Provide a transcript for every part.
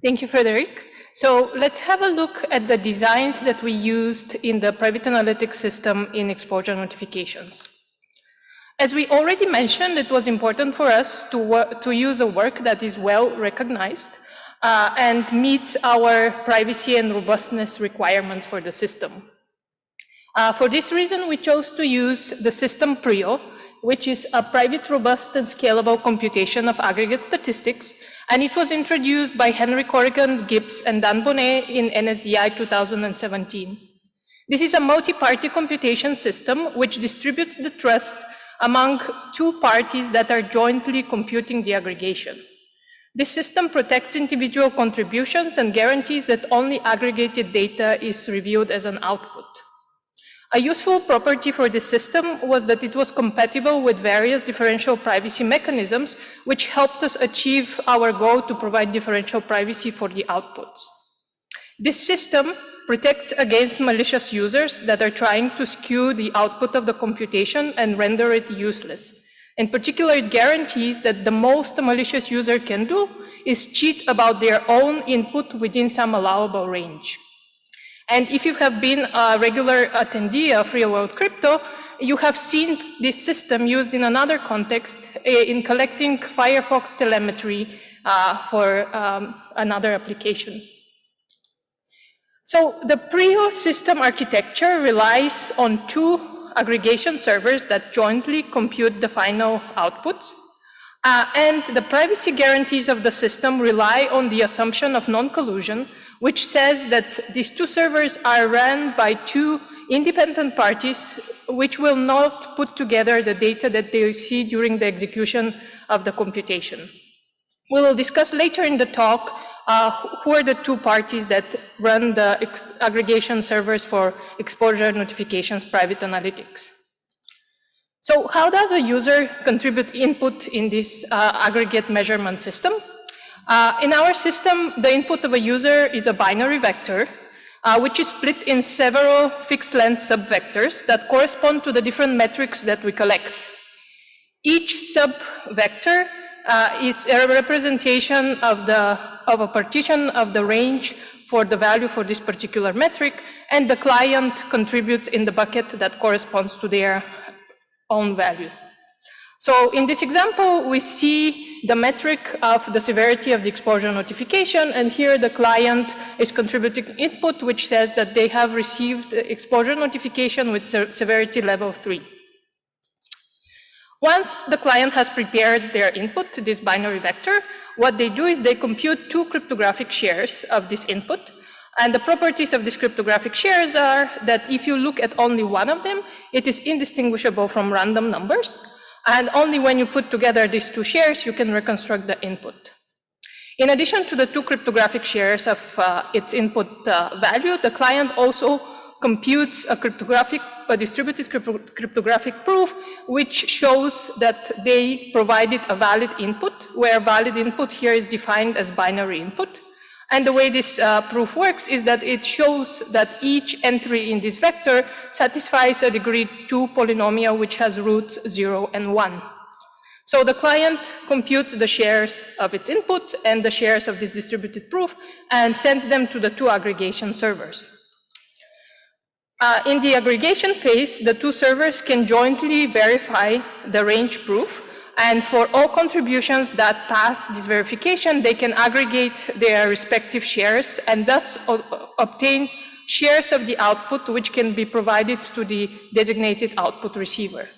Thank you, Frederic. So let's have a look at the designs that we used in the private analytics system in exposure notifications. As we already mentioned, it was important for us to use a work that is well recognized and meets our privacy and robustness requirements for the system. For this reason, we chose to use the system PRIO, which is a private, robust, and scalable computation of aggregate statistics, and it was introduced by Henry Corrigan Gibbs and Dan Bonnet in NSDI 2017. This is a multi-party computation system which distributes the trust among two parties that are jointly computing the aggregation. This system protects individual contributions and guarantees that only aggregated data is reviewed as an output. A useful property for this system was that it was compatible with various differential privacy mechanisms, which helped us achieve our goal to provide differential privacy for the outputs. This system protects against malicious users that are trying to skew the output of the computation and render it useless. In particular, it guarantees that the most a malicious user can do is cheat about their own input within some allowable range. And if you have been a regular attendee of Real World Crypto, you have seen this system used in another context in collecting Firefox telemetry for another application. So the PRIO system architecture relies on two aggregation servers that jointly compute the final outputs. And the privacy guarantees of the system rely on the assumption of non-collusion, which says that these two servers are run by two independent parties which will not put together the data that they see during the execution of the computation. We will discuss later in the talk who are the two parties that run the aggregation servers for exposure notifications private analytics. So how does a user contribute input in this aggregate measurement system? In our system, the input of a user is a binary vector, which is split in several fixed-length subvectors that correspond to the different metrics that we collect. Each subvector is a representation of a partition of the range for the value for this particular metric, and the client contributes in the bucket that corresponds to their own value. So in this example, we see the metric of the severity of the exposure notification, and here the client is contributing input which says that they have received exposure notification with severity level 3. Once the client has prepared their input to this binary vector, what they do is they compute two cryptographic shares of this input. And the properties of these cryptographic shares are that if you look at only one of them, it is indistinguishable from random numbers. And only when you put together these two shares, you can reconstruct the input. In addition to the two cryptographic shares of its input value, the client also computes a distributed cryptographic proof, which shows that they provided a valid input, where valid input here is defined as binary input. And the way this proof works is that it shows that each entry in this vector satisfies a degree 2 polynomial which has roots 0 and 1. So the client computes the shares of its input and the shares of this distributed proof and sends them to the two aggregation servers. In the aggregation phase, the two servers can jointly verify the range proof. And for all contributions that pass this verification, they can aggregate their respective shares and thus obtain shares of the output which can be provided to the designated output receiver.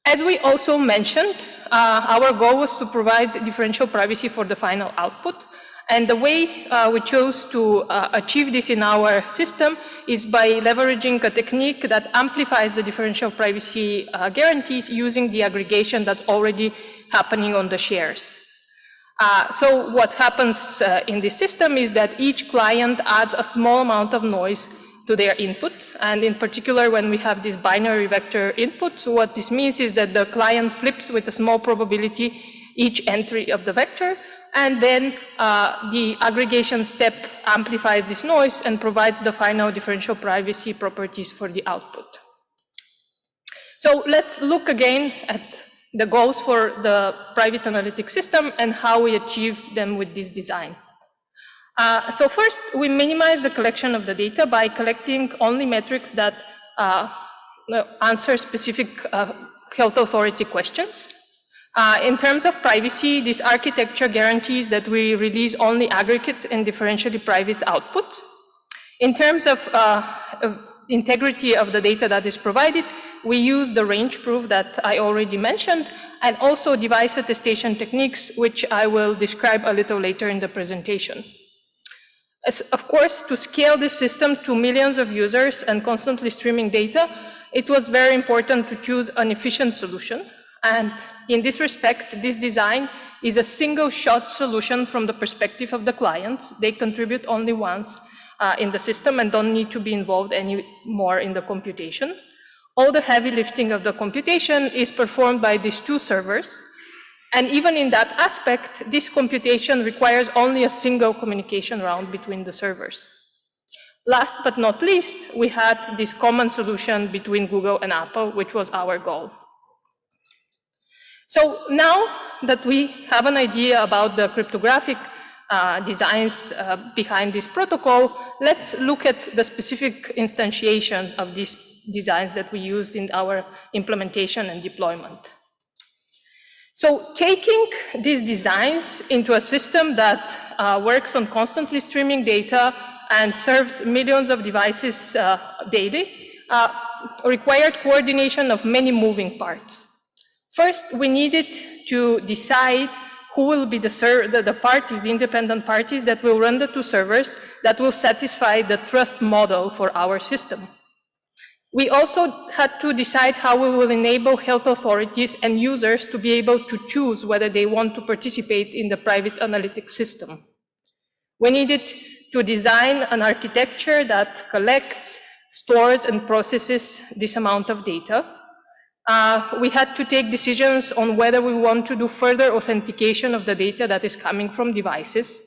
As we also mentioned, our goal was to provide differential privacy for the final output. And the way we chose to achieve this in our system is by leveraging a technique that amplifies the differential privacy guarantees using the aggregation that's already happening on the shares. So what happens in this system is that each client adds a small amount of noise to their input. And in particular, when we have this binary vector input, so what this means is that the client flips with a small probability each entry of the vector. And then the aggregation step amplifies this noise and provides the final differential privacy properties for the output. So let's look again at the goals for the private analytic system, and how we achieve them with this design. So first, we minimize the collection of the data by collecting only metrics that answer specific health authority questions. In terms of privacy, this architecture guarantees that we release only aggregate and differentially private outputs. In terms of integrity of the data that is provided, we use the range proof that I already mentioned, and also device attestation techniques, which I will describe a little later in the presentation. Of course, to scale this system to millions of users and constantly streaming data, it was very important to choose an efficient solution. And in this respect, this design is a single-shot solution from the perspective of the client. They contribute only once in the system and don't need to be involved anymore in the computation. All the heavy lifting of the computation is performed by these two servers. And even in that aspect, this computation requires only a single communication round between the servers. Last but not least, we had this common solution between Google and Apple, which was our goal. So now that we have an idea about the cryptographic designs behind this protocol, let's look at the specific instantiation of these designs that we used in our implementation and deployment. So taking these designs into a system that works on constantly streaming data and serves millions of devices daily required coordination of many moving parts. First, we needed to decide who will be the parties, the independent parties that will run the two servers that will satisfy the trust model for our system. We also had to decide how we will enable health authorities and users to be able to choose whether they want to participate in the private analytics system. We needed to design an architecture that collects, stores, and processes this amount of data. We had to take decisions on whether we want to do further authentication of the data that is coming from devices,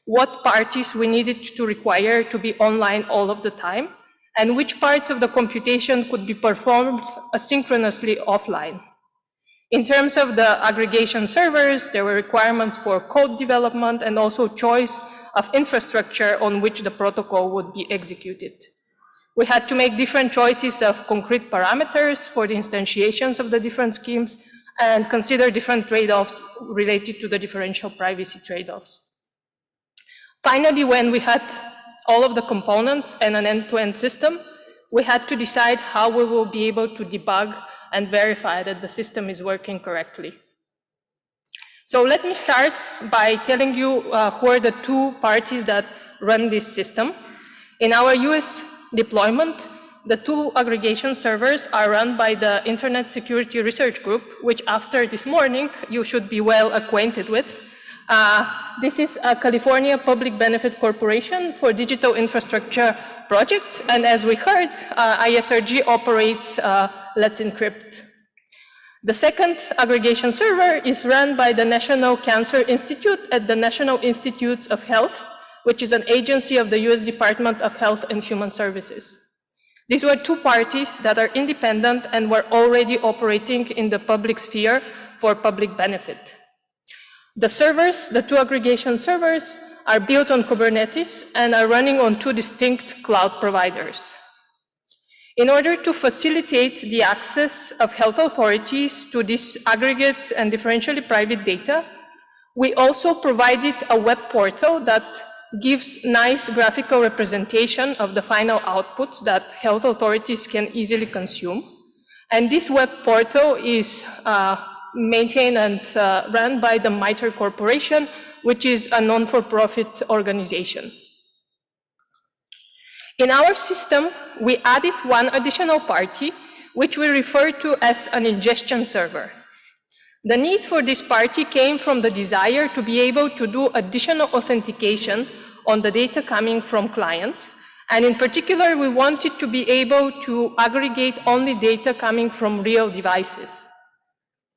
what parties we needed to require to be online all of the time, and which parts of the computation could be performed asynchronously offline. In terms of the aggregation servers, there were requirements for code development and also choice of infrastructure on which the protocol would be executed. We had to make different choices of concrete parameters for the instantiations of the different schemes and consider different trade-offs related to the differential privacy trade-offs. Finally, when we had all of the components and an end-to-end system, we had to decide how we will be able to debug and verify that the system is working correctly. So let me start by telling you who are the two parties that run this system. In our US deployment, the two aggregation servers are run by the Internet Security Research Group, which after this morning, you should be well acquainted with. This is a California Public Benefit Corporation for digital infrastructure projects, and as we heard, ISRG operates Let's Encrypt. The second aggregation server is run by the National Cancer Institute at the National Institutes of Health, which is an agency of the US Department of Health and Human Services. These were two parties that are independent and were already operating in the public sphere for public benefit. The servers, the two aggregation servers, are built on Kubernetes and are running on two distinct cloud providers. In order to facilitate the access of health authorities to this aggregate and differentially private data, we also provided a web portal that gives nice graphical representation of the final outputs that health authorities can easily consume. And this web portal is maintained and run by the MITRE Corporation, which is a non-for-profit organization. In our system, we added one additional party, which we refer to as an ingestion server. The need for this party came from the desire to be able to do additional authentication on the data coming from clients. And in particular, we wanted to be able to aggregate only data coming from real devices.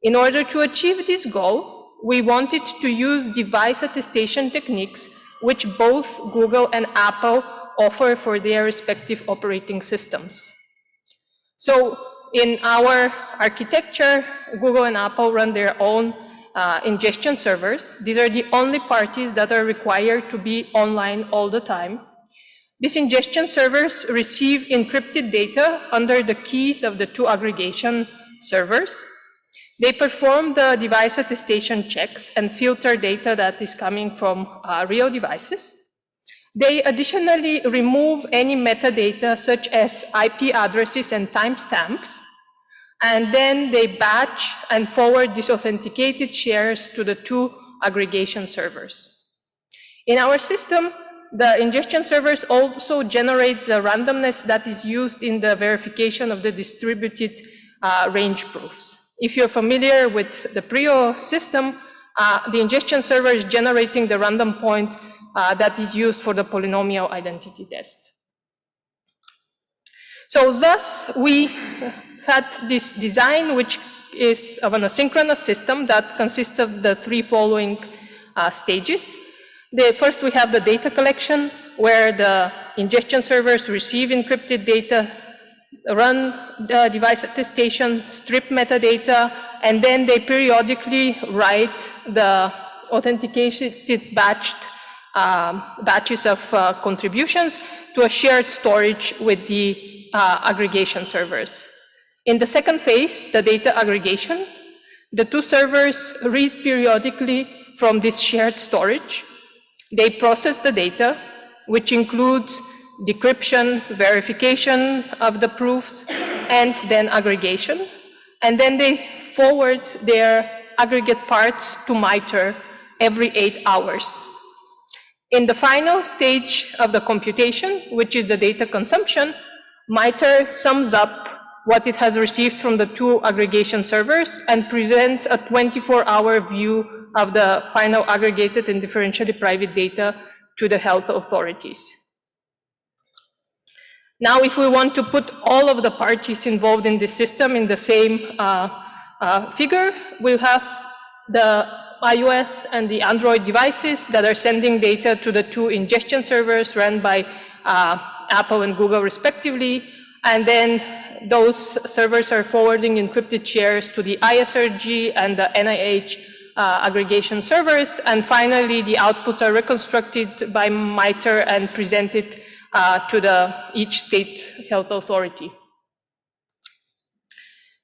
In order to achieve this goal, we wanted to use device attestation techniques, which both Google and Apple offer for their respective operating systems. So in our architecture, Google and Apple run their own ingestion servers. These are the only parties that are required to be online all the time. These ingestion servers receive encrypted data under the keys of the two aggregation servers. They perform the device attestation checks and filter data that is coming from real devices. They additionally remove any metadata such as IP addresses and timestamps, and then they batch and forward these authenticated shares to the two aggregation servers. In our system, the ingestion servers also generate the randomness that is used in the verification of the distributed range proofs. If you're familiar with the PRIO system, the ingestion server is generating the random point that is used for the polynomial identity test. So thus, we had this design, which is of an asynchronous system that consists of the three following stages. First, we have the data collection, where the ingestion servers receive encrypted data, run the device attestation, strip metadata, and then they periodically write the authenticated batches of contributions to a shared storage with the aggregation servers. In the second phase, the data aggregation, the two servers read periodically from this shared storage. They process the data, which includes decryption, verification of the proofs, and then aggregation. And then they forward their aggregate parts to MITRE every 8 hours. In the final stage of the computation, which is the data consumption, MITRE sums up what it has received from the two aggregation servers and presents a 24-hour view of the final aggregated and differentially private data to the health authorities. Now, if we want to put all of the parties involved in the system in the same figure, we'll have the iOS and the Android devices that are sending data to the two ingestion servers run by Apple and Google respectively, and then those servers are forwarding encrypted shares to the ISRG and the NIH aggregation servers, and finally the outputs are reconstructed by MITRE and presented to each state health authority.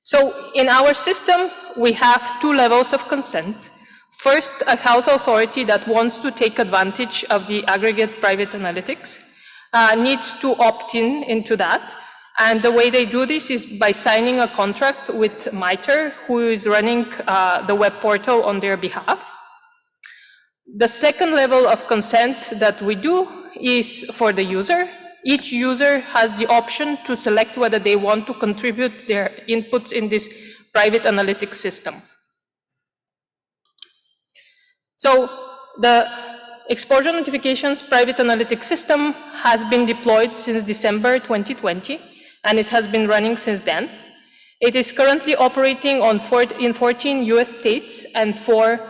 So in our system, we have two levels of consent. First, a health authority that wants to take advantage of the aggregate private analytics needs to opt into that. And the way they do this is by signing a contract with MITRE, who is running the web portal on their behalf. The second level of consent that we do is for the user. Each user has the option to select whether they want to contribute their inputs in this private analytics system. So the exposure notifications private analytics system has been deployed since December 2020, and it has been running since then. It is currently operating in 14 US states and 4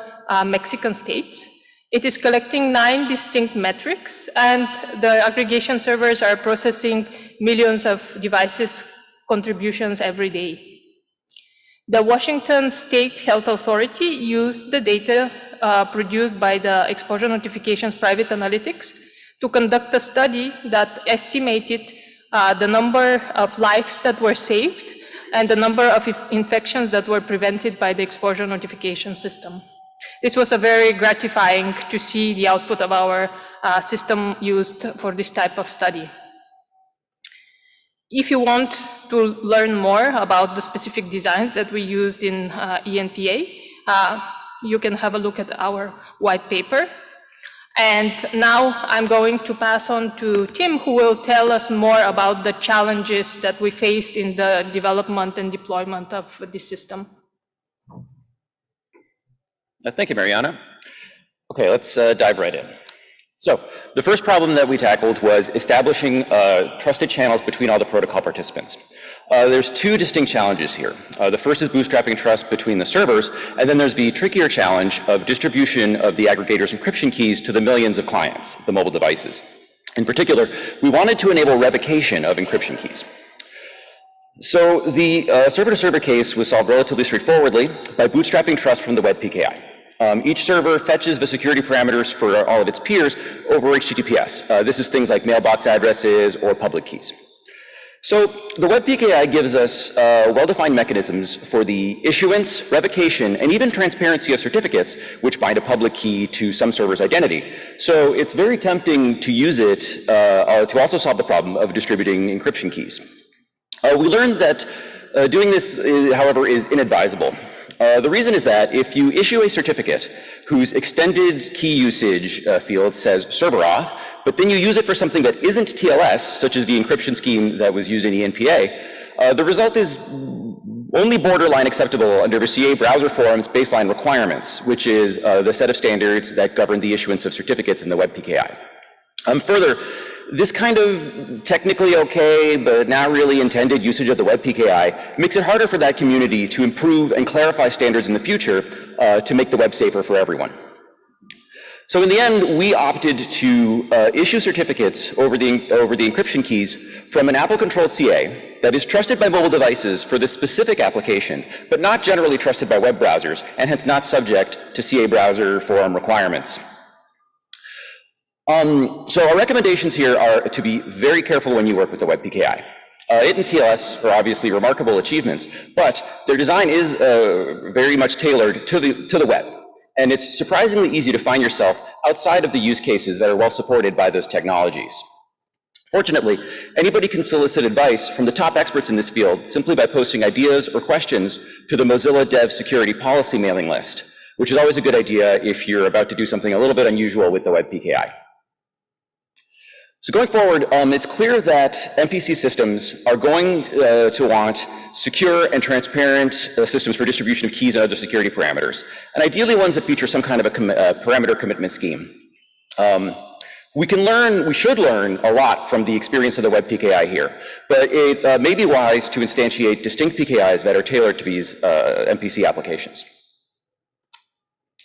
Mexican states. It is collecting 9 distinct metrics, and the aggregation servers are processing millions of devices contributions every day. The Washington State Health Authority used the data produced by the exposure notifications private analytics to conduct a study that estimated the number of lives that were saved and the number of infections that were prevented by the exposure notification system. This was very gratifying to see the output of our system used for this type of study. If you want to learn more about the specific designs that we used in ENPA, you can have a look at our white paper. And now I'm going to pass on to Tim, who will tell us more about the challenges that we faced in the development and deployment of this system. Thank you, Mariana. Okay, let's dive right in. So the first problem that we tackled was establishing trusted channels between all the protocol participants. There's 2 distinct challenges here. The first is bootstrapping trust between the servers, and then there's the trickier challenge of distribution of the aggregator's encryption keys to the millions of clients, the mobile devices. In particular, we wanted to enable revocation of encryption keys. So the server-to-server case was solved relatively straightforwardly by bootstrapping trust from the web PKI. Each server fetches the security parameters for all of its peers over HTTPS. This is things like mailbox addresses or public keys. So the web PKI gives us well-defined mechanisms for the issuance, revocation, and even transparency of certificates, which bind a public key to some server's identity. So it's very tempting to use it to also solve the problem of distributing encryption keys. We learned that doing this, however, is inadvisable. The reason is that if you issue a certificate whose extended key usage field says server auth, but then you use it for something that isn't TLS, such as the encryption scheme that was used in ENPA, the result is only borderline acceptable under the CA browser forum's baseline requirements, which is the set of standards that govern the issuance of certificates in the web PKI. Further, this kind of technically okay, but not really intended usage of the web PKI makes it harder for that community to improve and clarify standards in the future to make the web safer for everyone. So in the end, we opted to issue certificates over the encryption keys from an Apple-controlled CA that is trusted by mobile devices for this specific application, but not generally trusted by web browsers, and hence not subject to CA browser forum requirements. So our recommendations here are to be very careful when you work with the web PKI. It and TLS are obviously remarkable achievements, but their design is very much tailored to the web. And it's surprisingly easy to find yourself outside of the use cases that are well supported by those technologies. Fortunately, anybody can solicit advice from the top experts in this field simply by posting ideas or questions to the Mozilla Dev Security Policy mailing list, which is always a good idea if you're about to do something a little bit unusual with the web PKI. So going forward, it's clear that MPC systems are going to want secure and transparent systems for distribution of keys and other security parameters, and ideally ones that feature some kind of a parameter commitment scheme. We should learn a lot from the experience of the web PKI here, but it may be wise to instantiate distinct PKIs that are tailored to these MPC applications.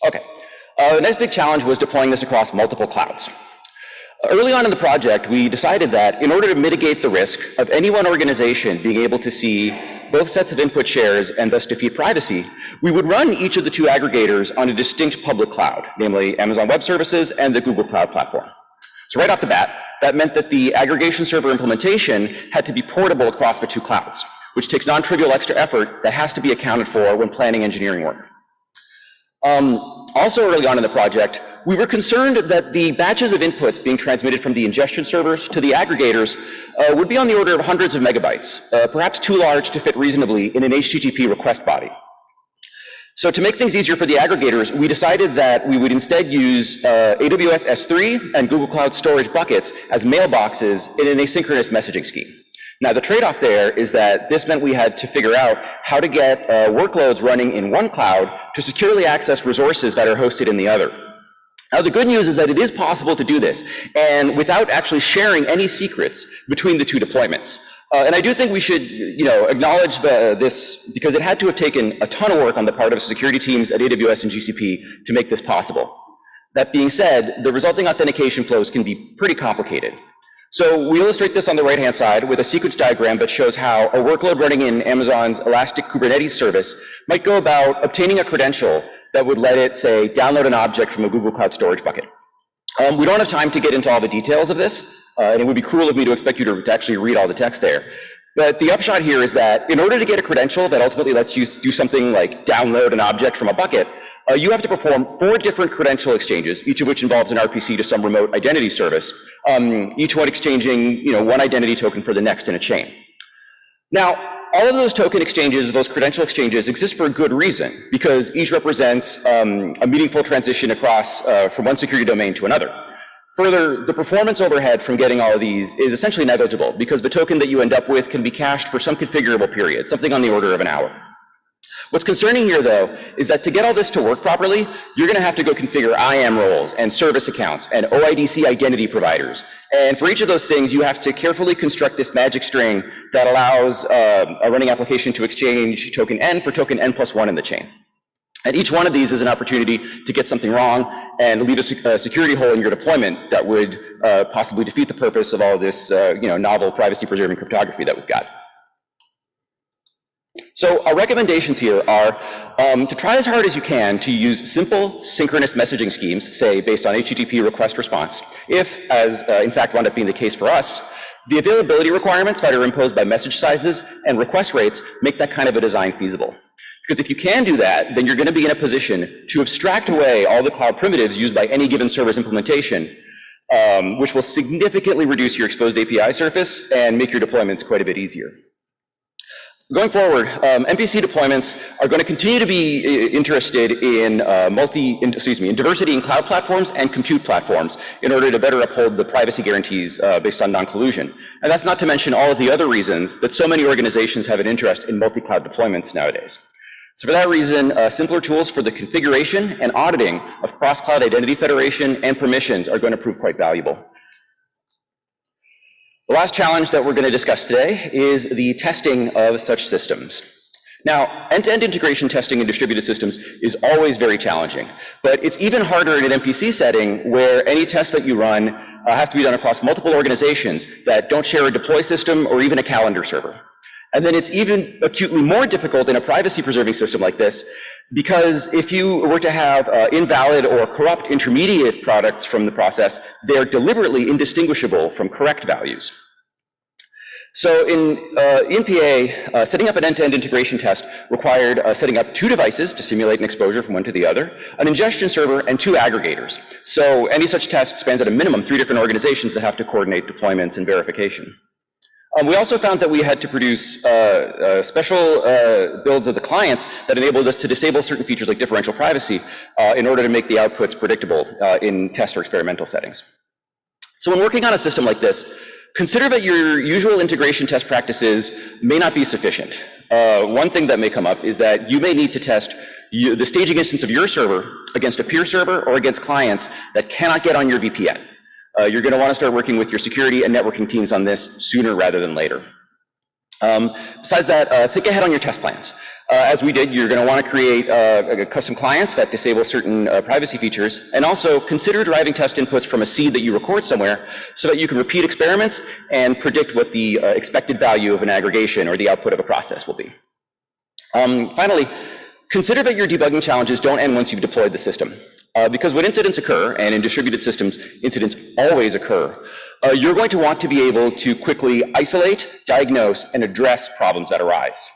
Okay, the next big challenge was deploying this across multiple clouds. Early on in the project, we decided that in order to mitigate the risk of any one organization being able to see both sets of input shares and thus defeat privacy, we would run each of the two aggregators on a distinct public cloud, namely Amazon Web Services and the Google Cloud Platform. So right off the bat, that meant that the aggregation server implementation had to be portable across the two clouds, which takes non-trivial extra effort that has to be accounted for when planning engineering work. Also early on in the project, we were concerned that the batches of inputs being transmitted from the ingestion servers to the aggregators would be on the order of hundreds of megabytes, perhaps too large to fit reasonably in an HTTP request body. So to make things easier for the aggregators, we decided that we would instead use AWS S3 and Google Cloud Storage buckets as mailboxes in an asynchronous messaging scheme. Now, the trade-off there is that this meant we had to figure out how to get workloads running in one cloud to securely access resources that are hosted in the other. Now, the good news is that it is possible to do this, and without actually sharing any secrets between the two deployments. And I do think we should, acknowledge this, because it had to have taken a ton of work on the part of security teams at AWS and GCP to make this possible. That being said, the resulting authentication flows can be pretty complicated. So we illustrate this on the right-hand side with a sequence diagram that shows how a workload running in Amazon's Elastic Kubernetes service might go about obtaining a credential that would let it, say, download an object from a Google Cloud Storage bucket. We don't have time to get into all the details of this, and it would be cruel of me to expect you to actually read all the text there. But the upshot here is that in order to get a credential that ultimately lets you do something like download an object from a bucket, you have to perform 4 different credential exchanges, each of which involves an RPC to some remote identity service, each one exchanging one identity token for the next in a chain. Now, all of those token exchanges, those credential exchanges, exist for a good reason, because each represents a meaningful transition across from one security domain to another. Further, the performance overhead from getting all of these is essentially negligible, because the token that you end up with can be cached for some configurable period, something on the order of an hour. What's concerning here, though, is that to get all this to work properly, you're going to have to go configure IAM roles and service accounts and OIDC identity providers. And for each of those things, you have to carefully construct this magic string that allows a running application to exchange token N for token N+1 in the chain. And each one of these is an opportunity to get something wrong and leave a security hole in your deployment that would possibly defeat the purpose of all this novel privacy-preserving cryptography that we've got. So our recommendations here are to try as hard as you can to use simple synchronous messaging schemes, say based on HTTP request response, if, as in fact wound up being the case for us, the availability requirements that are imposed by message sizes and request rates make that kind of a design feasible. Because if you can do that, then you're going to be in a position to abstract away all the cloud primitives used by any given server's implementation, which will significantly reduce your exposed API surface and make your deployments quite a bit easier. Going forward, MPC deployments are going to continue to be interested in diversity in cloud platforms and compute platforms in order to better uphold the privacy guarantees based on non-collusion. And that's not to mention all of the other reasons that so many organizations have an interest in multi-cloud deployments nowadays. So for that reason, simpler tools for the configuration and auditing of cross-cloud identity federation and permissions are going to prove quite valuable. The last challenge that we're going to discuss today is the testing of such systems. Now, end-to-end integration testing in distributed systems is always very challenging, but it's even harder in an MPC setting where any test that you run has to be done across multiple organizations that don't share a deploy system or even a calendar server. And then it's even acutely more difficult in a privacy-preserving system like this, because if you were to have invalid or corrupt intermediate products from the process, they're deliberately indistinguishable from correct values. So in PA, setting up an end-to-end integration test required setting up 2 devices to simulate an exposure from one to the other, an ingestion server, and 2 aggregators. So any such test spans at a minimum 3 different organizations that have to coordinate deployments and verification. We also found that we had to produce special builds of the clients that enabled us to disable certain features like differential privacy in order to make the outputs predictable in test or experimental settings. So when working on a system like this, consider that your usual integration test practices may not be sufficient. One thing that may come up is that you may need to test the staging instance of your server against a peer server or against clients that cannot get on your VPN. You're going to want to start working with your security and networking teams on this sooner rather than later. Besides that, think ahead on your test plans. As we did, you're going to want to create custom clients that disable certain privacy features, and also consider deriving test inputs from a seed that you record somewhere so that you can repeat experiments and predict what the expected value of an aggregation or the output of a process will be. Finally, consider that your debugging challenges don't end once you've deployed the system. Because when incidents occur, and in distributed systems, incidents always occur, you're going to want to be able to quickly isolate, diagnose, and address problems that arise.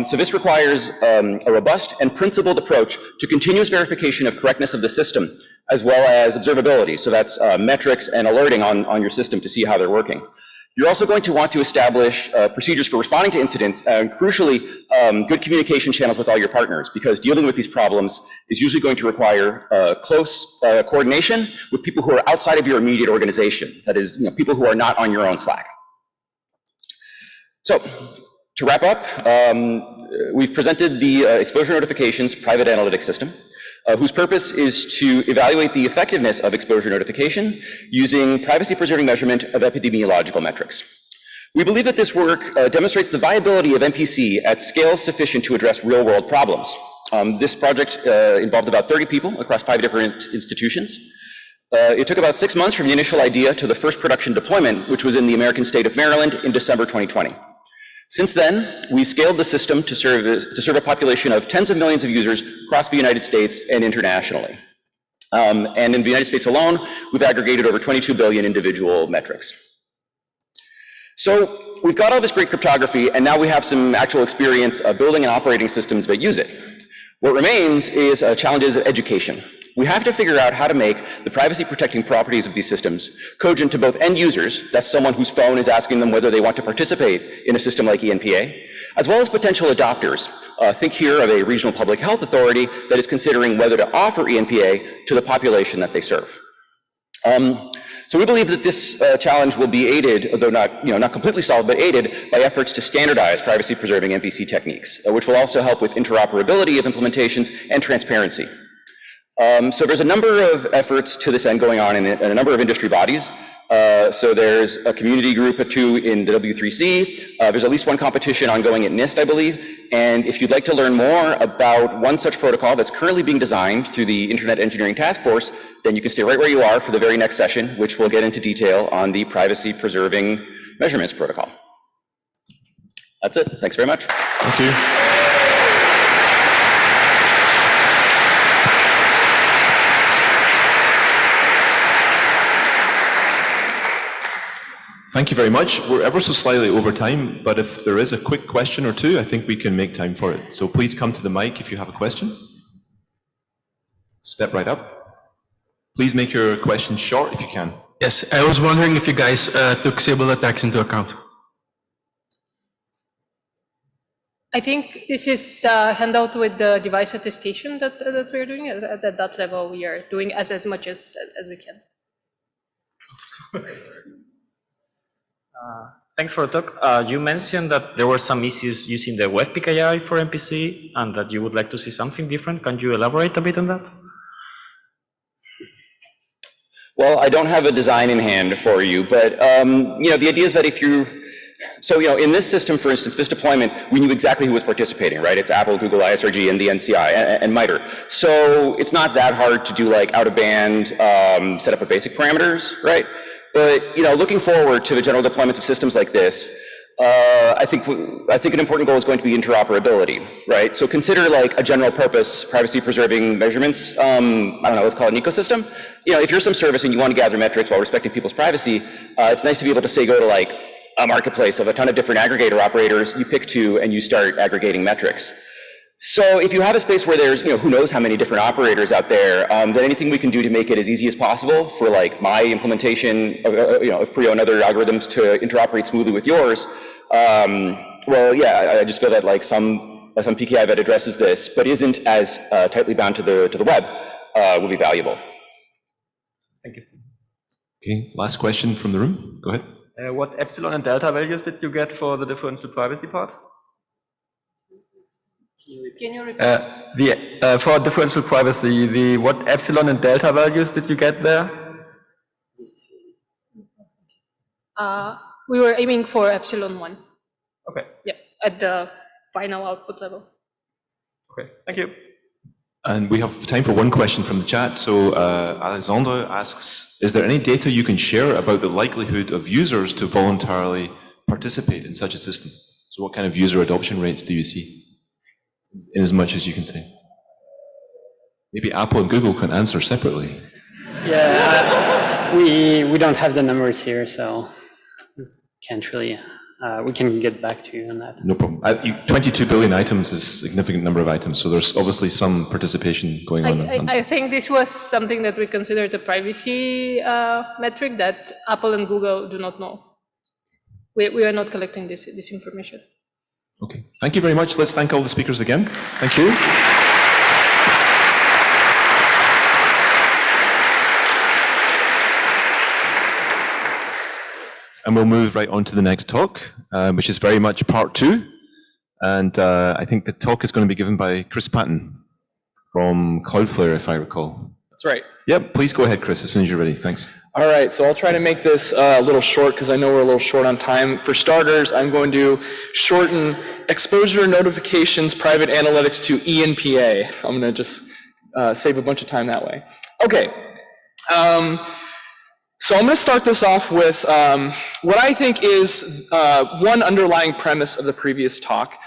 So this requires a robust and principled approach to continuous verification of correctness of the system, as well as observability. So that's metrics and alerting on your system to see how they're working. You're also going to want to establish procedures for responding to incidents, and crucially, good communication channels with all your partners, because dealing with these problems is usually going to require close coordination with people who are outside of your immediate organization. That is, people who are not on your own Slack. So, to wrap up, we've presented the exposure notifications private analytics system, whose purpose is to evaluate the effectiveness of exposure notification using privacy-preserving measurement of epidemiological metrics. We believe that this work demonstrates the viability of MPC at scales sufficient to address real-world problems. This project involved about 30 people across 5 different institutions. It took about 6 months from the initial idea to the first production deployment, which was in the American state of Maryland in December 2020. Since then, we scaled the system to serve a population of tens of millions of users across the United States and internationally. And in the United States alone, we've aggregated over 22 billion individual metrics. So we've got all this great cryptography, and now we have some actual experience building and operating systems that use it. What remains is challenges of education. We have to figure out how to make the privacy-protecting properties of these systems cogent to both end users, that's someone whose phone is asking them whether they want to participate in a system like ENPA, as well as potential adopters. Think here of a regional public health authority that is considering whether to offer ENPA to the population that they serve. So we believe that this challenge will be aided, though not completely solved, but aided by efforts to standardize privacy-preserving MPC techniques, which will also help with interoperability of implementations and transparency. So there's a number of efforts to this end going on in a number of industry bodies. So there's a community group or 2 in the W3C. There's at least 1 competition ongoing at NIST, I believe. And if you'd like to learn more about one such protocol that's currently being designed through the Internet Engineering Task Force, then you can stay right where you are for the very next session, which will get into detail on the privacy-preserving measurements protocol. That's it. Thanks very much. Thank you. Thank you very much. We're ever so slightly over time, but if there is a quick question or two, I think we can make time for it. So please come to the mic if you have a question. Step right up. Please make your question short if you can. Yes, I was wondering if you guys took Sybil attacks into account. I think this is a handout with the device attestation that we're doing. At that level, we are doing as much as we can. Thanks for the talk. You mentioned that there were some issues using the web PKI for MPC and that you would like to see something different. Can you elaborate a bit on that? Well, I don't have a design in hand for you, but the idea is that if you, in this system, for instance, this deployment, we knew exactly who was participating, right? It's Apple, Google, ISRG, and the NCI, and MITRE. So it's not that hard to do like out-of-band set up of basic parameters, right? But looking forward to the general deployment of systems like this, I think an important goal is going to be interoperability, right? So consider like a general purpose privacy-preserving measurements. I don't know, let's call it an ecosystem. If you're some service and you want to gather metrics while respecting people's privacy, it's nice to be able to say go to like a marketplace of a ton of different aggregator operators. You pick two and you start aggregating metrics. So if you have a space where there's, who knows how many different operators out there, then anything we can do to make it as easy as possible for like my implementation of Prio and other algorithms to interoperate smoothly with yours, well, yeah, I just feel that like some PKI that addresses this, but isn't as tightly bound to the web, will be valuable. Thank you. Okay, last question from the room. Go ahead. What epsilon and delta values did you get for the differential privacy part? Can you repeat? For differential privacy, what epsilon and delta values did you get there? We were aiming for epsilon 1. Okay. Yeah, at the final output level. Okay, thank you. And we have time for one question from the chat. So Alexandra asks, is there any data you can share about the likelihood of users to voluntarily participate in such a system? So what kind of user adoption rates do you see? In as much as you can say. Maybe Apple and Google can answer separately. Yeah, we don't have the numbers here, so can't really, we can get back to you on that. No problem. 22 billion items is a significant number of items, so there's obviously some participation going on. I think this was something that we considered a privacy metric that Apple and Google do not know. We are not collecting this information. Okay, thank you very much. Let's thank all the speakers again. Thank you. And we'll move right on to the next talk, which is very much part 2. And I think the talk is going to be given by Chris Patton from Cloudflare, if I recall. That's right. Yep, please go ahead, Chris, as soon as you're ready. Thanks. All right, so I'll try to make this a little short because I know we're a little short on time. For starters, I'm going to shorten exposure notifications private analytics to ENPA. I'm going to just save a bunch of time that way. Okay, so I'm going to start this off with what I think is one underlying premise of the previous talk,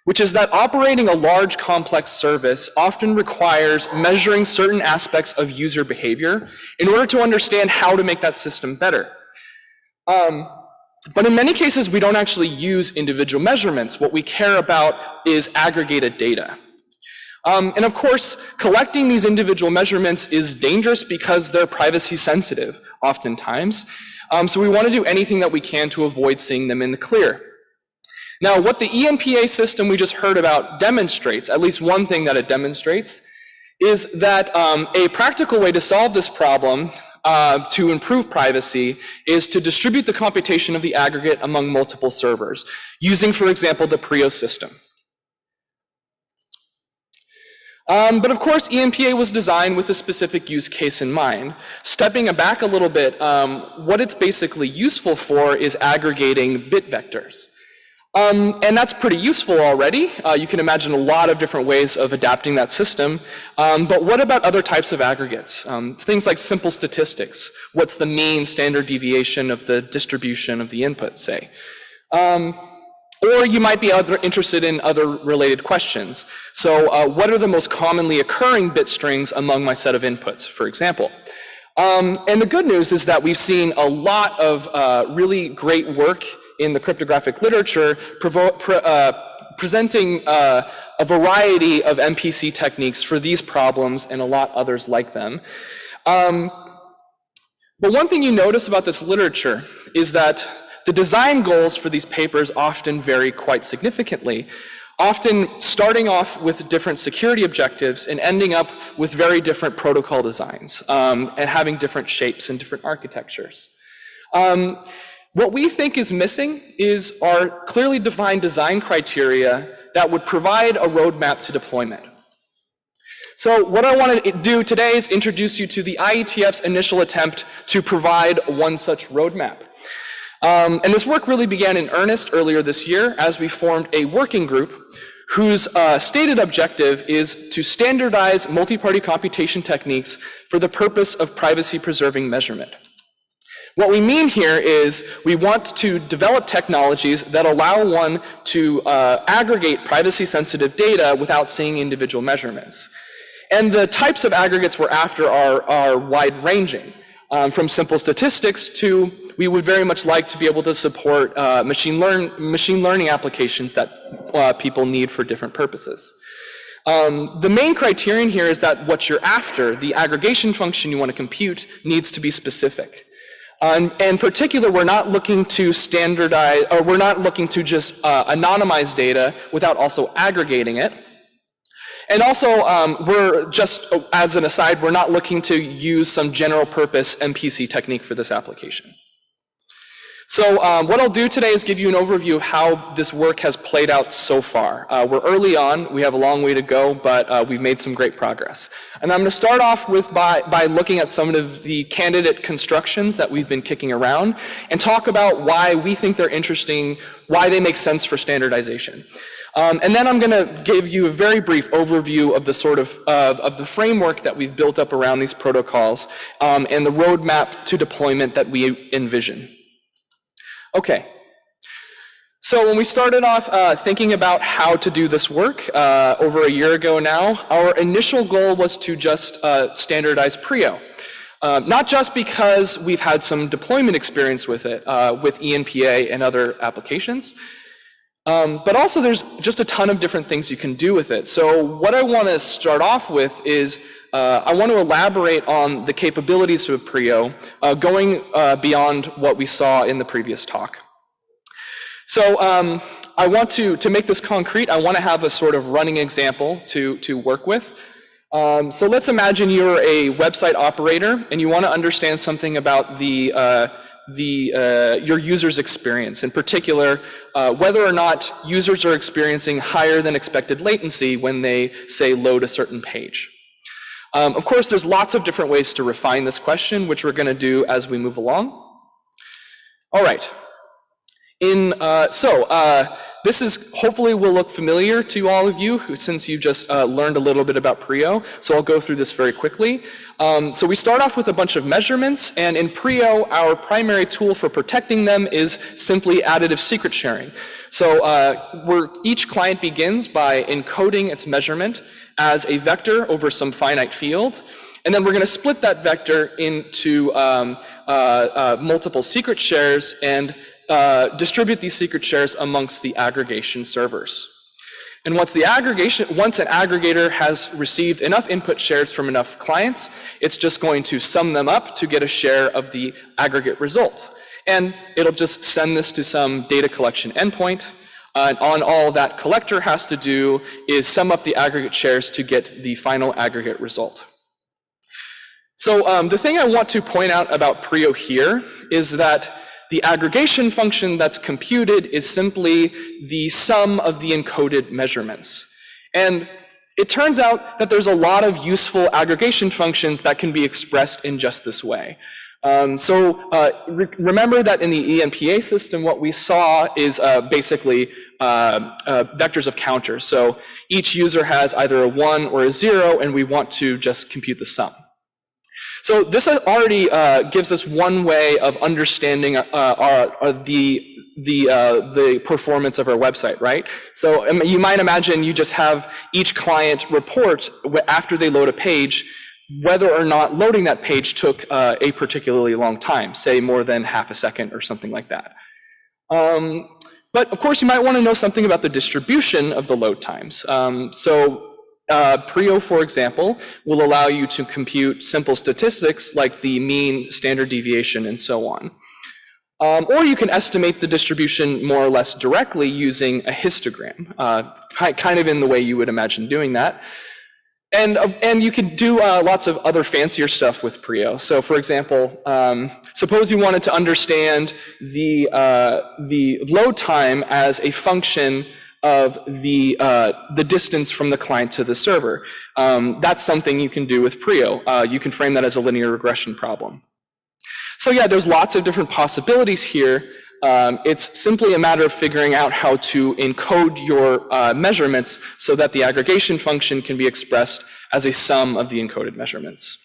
which is that operating a large complex service often requires measuring certain aspects of user behavior in order to understand how to make that system better. But in many cases, we don't actually use individual measurements. What we care about is aggregated data. And of course, collecting these individual measurements is dangerous because they're privacy sensitive, oftentimes. So we want to do anything that we can to avoid seeing them in the clear. Now, what the ENPA system we just heard about demonstrates, at least one thing that it demonstrates, is that a practical way to solve this problem to improve privacy is to distribute the computation of the aggregate among multiple servers, using, for example, the Prio system. But of course, ENPA was designed with a specific use case in mind. Stepping back a little bit, what it's basically useful for is aggregating bit vectors. And that's pretty useful already. You can imagine a lot of different ways of adapting that system. But what about other types of aggregates? Things like simple statistics. What's the mean standard deviation of the distribution of the input, say? Or you might be interested in other related questions. So what are the most commonly occurring bit strings among my set of inputs, for example? And the good news is that we've seen a lot of really great work in the cryptographic literature presenting a variety of MPC techniques for these problems and a lot others like them. But one thing you notice about this literature is that the design goals for these papers often vary quite significantly, often starting off with different security objectives and ending up with very different protocol designs and having different shapes and different architectures. What we think is missing is our clearly defined design criteria that would provide a roadmap to deployment. So what I want to do today is introduce you to the IETF's initial attempt to provide one such roadmap. And this work really began in earnest earlier this year as we formed a working group whose stated objective is to standardize multi-party computation techniques for the purpose of privacy-preserving measurement. What we mean here is we want to develop technologies that allow one to aggregate privacy-sensitive data without seeing individual measurements. And the types of aggregates we're after are wide-ranging, from simple statistics to we would very much like to be able to support machine learning applications that people need for different purposes. The main criterion here is that what you're after, the aggregation function you want to compute, needs to be specific. In particular, we're not looking to standardize, or we're not looking to just anonymize data without also aggregating it. And also, we're just, as an aside, we're not looking to use some general purpose MPC technique for this application. So what I'll do today is give you an overview of how this work has played out so far. We're early on, we have a long way to go, but we've made some great progress. And I'm going to start off with by looking at some of the candidate constructions that we've been kicking around and talk about why we think they're interesting, why they make sense for standardization. And then I'm going to give you a very brief overview of the sort of the framework that we've built up around these protocols and the roadmap to deployment that we envision. Okay. So when we started off thinking about how to do this work over a year ago now, our initial goal was to just standardize Prio. Not just because we've had some deployment experience with it, with ENPA and other applications, but also there's just a ton of different things you can do with it. So what I want to start off with is I want to elaborate on the capabilities of Prio, going beyond what we saw in the previous talk. So I want to make this concrete, I want to have a sort of running example to work with. So let's imagine you're a website operator and you want to understand something about your user's experience, in particular, whether or not users are experiencing higher than expected latency when they, say, load a certain page. Of course, there's lots of different ways to refine this question, which we're going to do as we move along. All right. This is hopefully will look familiar to all of you since you just learned a little bit about Prio. So I'll go through this very quickly. So we start off with a bunch of measurements, and in Prio, our primary tool for protecting them is simply additive secret sharing. So each client begins by encoding its measurement as a vector over some finite field. And then we're going to split that vector into multiple secret shares and distribute these secret shares amongst the aggregation servers. And once an aggregator has received enough input shares from enough clients, it's just going to sum them up to get a share of the aggregate result. And it'll just send this to some data collection endpoint. And all that collector has to do is sum up the aggregate shares to get the final aggregate result. So the thing I want to point out about Prio here is that the aggregation function that's computed is simply the sum of the encoded measurements. And it turns out that there's a lot of useful aggregation functions that can be expressed in just this way. Remember that in the ENPA system, what we saw is basically vectors of counters. So each user has either a 1 or a 0, and we want to just compute the sum. So this already gives us one way of understanding the the performance of our website, right? So you might imagine you just have each client report after they load a page whether or not loading that page took a particularly long time, say more than half a second or something like that. But of course, you might want to know something about the distribution of the load times. Prio, for example, will allow you to compute simple statistics like the mean, standard deviation, and so on. Or you can estimate the distribution more or less directly using a histogram, kind of in the way you would imagine doing that. And you can do lots of other fancier stuff with Prio. So for example, suppose you wanted to understand the load time as a function of the distance from the client to the server. That's something you can do with Prio. You can frame that as a linear regression problem. So yeah, there's lots of different possibilities here. It's simply a matter of figuring out how to encode your measurements so that the aggregation function can be expressed as a sum of the encoded measurements.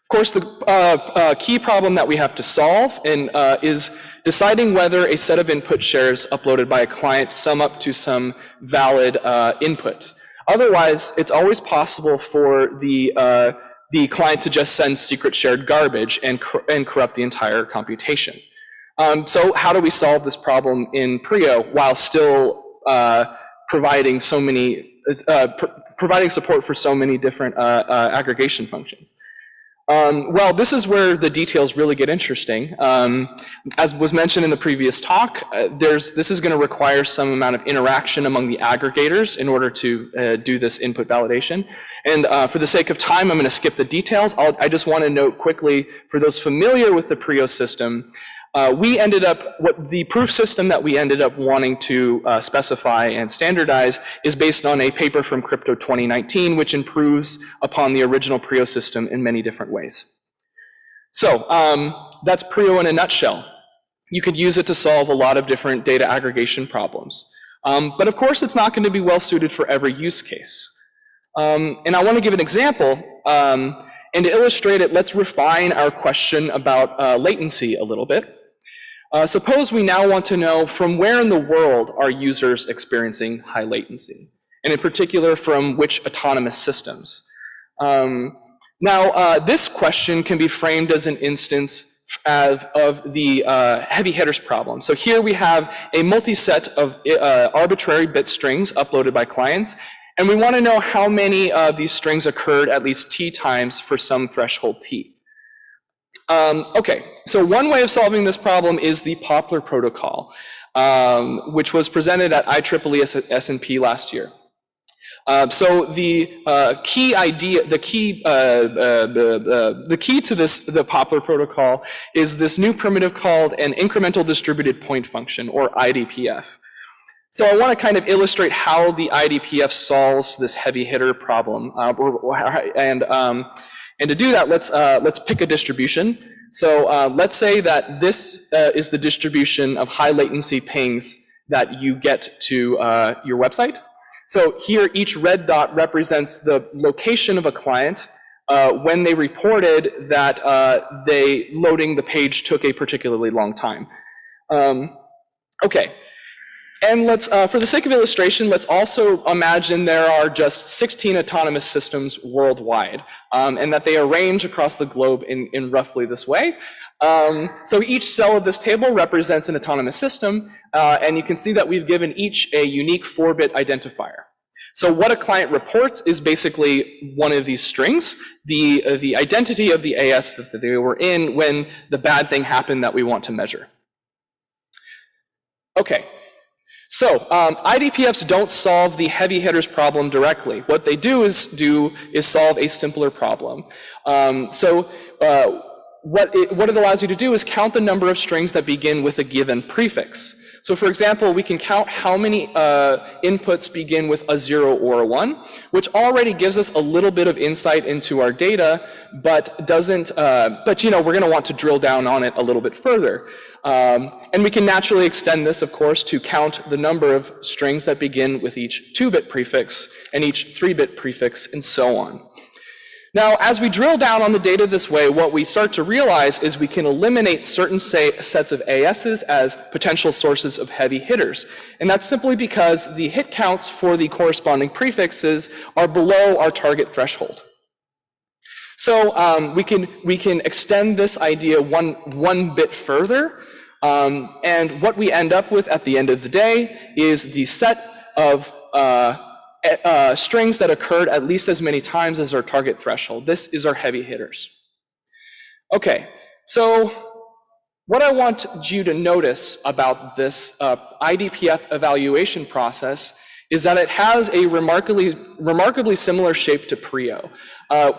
Of course, the key problem that we have to solve is deciding whether a set of input shares uploaded by a client sum up to some valid input. Otherwise, it's always possible for the client to just send secret shared garbage and corrupt the entire computation. So how do we solve this problem in Prio while still providing so many, providing support for so many different aggregation functions? Well, this is where the details really get interesting. As was mentioned in the previous talk, this is going to require some amount of interaction among the aggregators in order to do this input validation. And for the sake of time, I'm going to skip the details. I just want to note quickly, for those familiar with the Prio system, the proof system that we ended up wanting to specify and standardize is based on a paper from Crypto 2019, which improves upon the original Prio system in many different ways. So that's Prio in a nutshell. You could use it to solve a lot of different data aggregation problems. But of course, it's not going to be well suited for every use case. And I want to give an example. And to illustrate it, let's refine our question about latency a little bit. Suppose we now want to know from where in the world are users experiencing high latency, and in particular from which autonomous systems. Now, this question can be framed as an instance of the heavy hitters problem. So here we have a multi-set of arbitrary bit strings uploaded by clients, and we want to know how many of these strings occurred at least t times for some threshold t. Okay, so one way of solving this problem is the Ppm Protocol, which was presented at IEEE S&P last year. So the key idea, the key to the Ppm Protocol is this new primitive called an incremental distributed point function, or IDPF. So I want to kind of illustrate how the IDPF solves this heavy hitter problem, and to do that, let's pick a distribution. So let's say that this is the distribution of high latency pings that you get to your website. So here, each red dot represents the location of a client when they reported that loading the page took a particularly long time. Okay. And let's, for the sake of illustration, let's also imagine there are just 16 autonomous systems worldwide, and that they arrange across the globe in roughly this way. So each cell of this table represents an autonomous system, and you can see that we've given each a unique 4-bit identifier. So what a client reports is basically one of these strings, the identity of the AS that they were in when the bad thing happened that we want to measure. Okay. So IDPFs don't solve the heavy hitters problem directly. What they do is solve a simpler problem. What it allows you to do is count the number of strings that begin with a given prefix. So for example, we can count how many inputs begin with a 0 or a 1, which already gives us a little bit of insight into our data, but doesn't. But we're going to want to drill down on it a little bit further. And we can naturally extend this, of course, to count the number of strings that begin with each 2-bit prefix and each 3-bit prefix, and so on. Now, as we drill down on the data this way, what we start to realize is we can eliminate certain sets of ASs as potential sources of heavy hitters. And that's simply because the hit counts for the corresponding prefixes are below our target threshold. So we can extend this idea one bit further. And what we end up with at the end of the day is the set of strings that occurred at least as many times as our target threshold. This is our heavy hitters. Okay, so what I want you to notice about this IDPF evaluation process is that it has a remarkably similar shape to PRIO.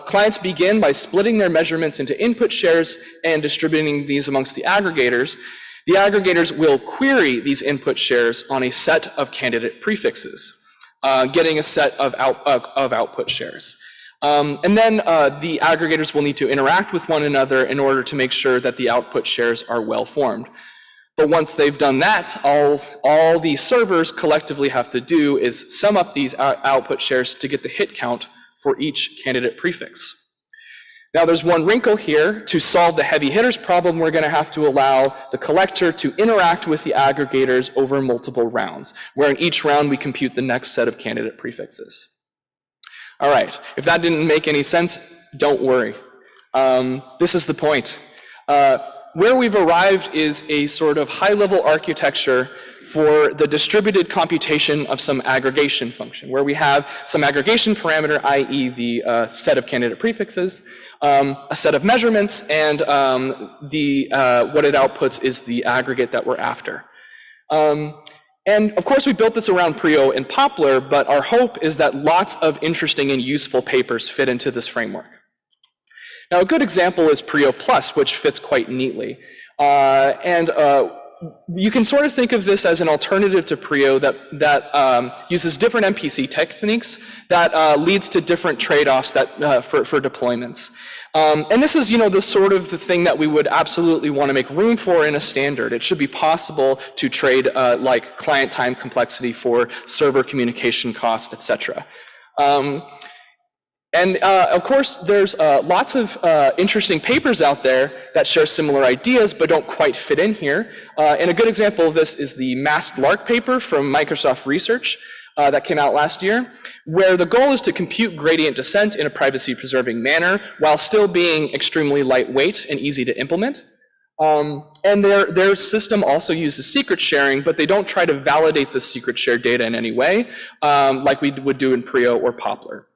Clients begin by splitting their measurements into input shares and distributing these amongst the aggregators. The aggregators will query these input shares on a set of candidate prefixes, getting a set of output shares. And then the aggregators will need to interact with one another in order to make sure that the output shares are well formed. But once they've done that, all the servers collectively have to do is sum up these output shares to get the hit count for each candidate prefix. Now there's one wrinkle here. To solve the heavy hitters problem, we're going to have to allow the collector to interact with the aggregators over multiple rounds, where in each round we compute the next set of candidate prefixes. All right, if that didn't make any sense, don't worry. This is the point. Where we've arrived is a sort of high-level architecture for the distributed computation of some aggregation function, where we have some aggregation parameter, i.e. the set of candidate prefixes, a set of measurements, and what it outputs is the aggregate that we're after. And of course, we built this around PRIO and Poplar, but our hope is that lots of interesting and useful papers fit into this framework. Now, a good example is PRIO Plus, which fits quite neatly. You can sort of think of this as an alternative to PRIO that uses different MPC techniques that leads to different trade-offs for deployments. And this is, the sort of the thing that we would absolutely want to make room for in a standard. It should be possible to trade like client time complexity for server communication costs, etc. And of course, there's lots of interesting papers out there that share similar ideas but don't quite fit in here. And a good example of this is the masked LARC paper from Microsoft Research that came out last year, where the goal is to compute gradient descent in a privacy-preserving manner while still being extremely lightweight and easy to implement. And their system also uses secret sharing, but they don't try to validate the secret shared data in any way, like we would do in PRIO or Poplar.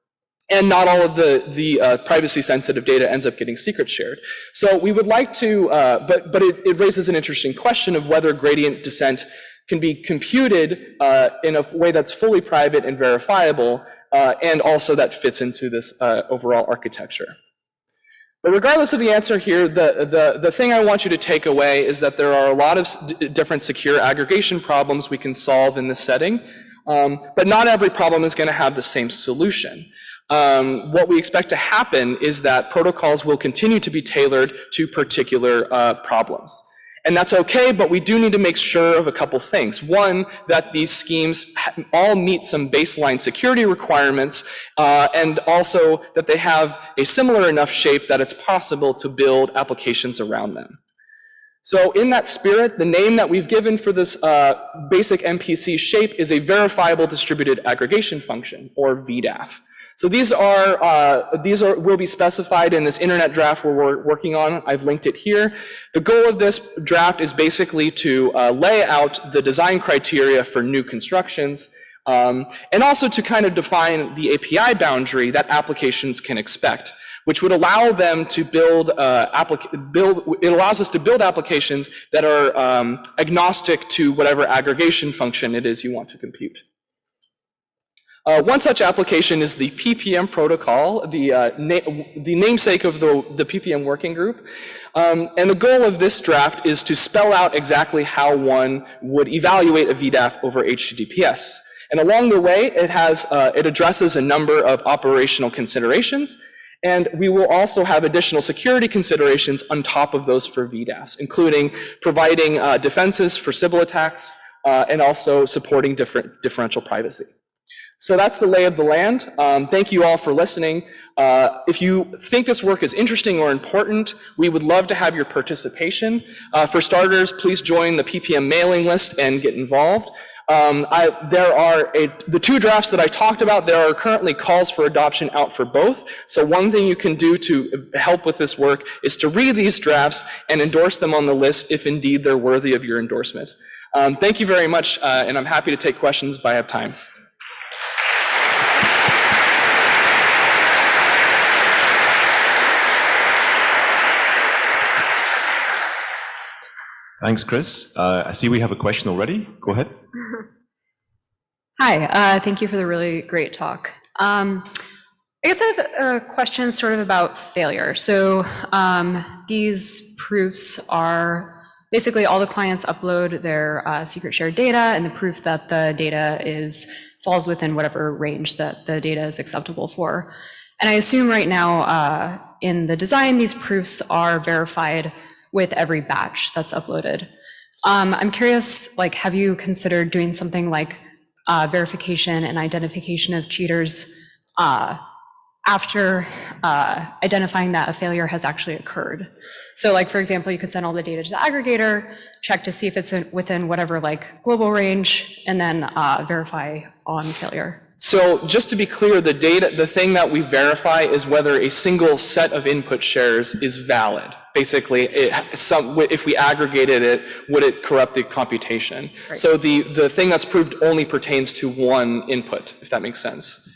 And not all of the privacy-sensitive data ends up getting secret shared. So we would like to, but it raises an interesting question of whether gradient descent can be computed in a way that's fully private and verifiable, and also that fits into this overall architecture. But regardless of the answer here, the thing I want you to take away is that there are a lot of different secure aggregation problems we can solve in this setting, but not every problem is going to have the same solution. What we expect to happen is that protocols will continue to be tailored to particular problems. And that's okay, but we do need to make sure of a couple things. One, that these schemes all meet some baseline security requirements, and also that they have a similar enough shape that it's possible to build applications around them. So in that spirit, the name that we've given for this basic MPC shape is a verifiable distributed aggregation function, or VDAF. So these will be specified in this internet draft we're working on. I've linked it here. The goal of this draft is basically to lay out the design criteria for new constructions, and also to kind of define the API boundary that applications can expect, which would allow them to build, it allows us to build applications that are agnostic to whatever aggregation function it is you want to compute. One such application is the Ppm Protocol, the namesake of the Ppm working group. And the goal of this draft is to spell out exactly how one would evaluate a VDAF over HTTPS. And along the way, it addresses a number of operational considerations, and we will also have additional security considerations on top of those for VDAFs, including providing defenses for Sybil attacks, and also supporting differential privacy. So that's the lay of the land. Thank you all for listening. If you think this work is interesting or important, we would love to have your participation. For starters, please join the PPM mailing list and get involved. There are the two drafts that I talked about, there are currently calls for adoption out for both. So one thing you can do to help with this work is to read these drafts and endorse them on the list if indeed they're worthy of your endorsement. Thank you very much, and I'm happy to take questions if I have time. Thanks, Chris. I see we have a question already. Go ahead. Hi, thank you for the really great talk. I guess I have a question sort of about failure. So these proofs are basically all the clients upload their secret shared data and the proof that the data falls within whatever range that the data is acceptable for. And I assume right now in the design, these proofs are verified with every batch that's uploaded. I'm curious, like, have you considered doing something like verification and identification of cheaters after identifying that a failure has actually occurred? So like, for example, you could send all the data to the aggregator, check to see if it's within whatever like global range, and then verify on failure. So just to be clear, the thing that we verify is whether a single set of input shares is valid. Basically, if we aggregated it, would it corrupt the computation? Right. So the thing that's proved only pertains to one input, if that makes sense.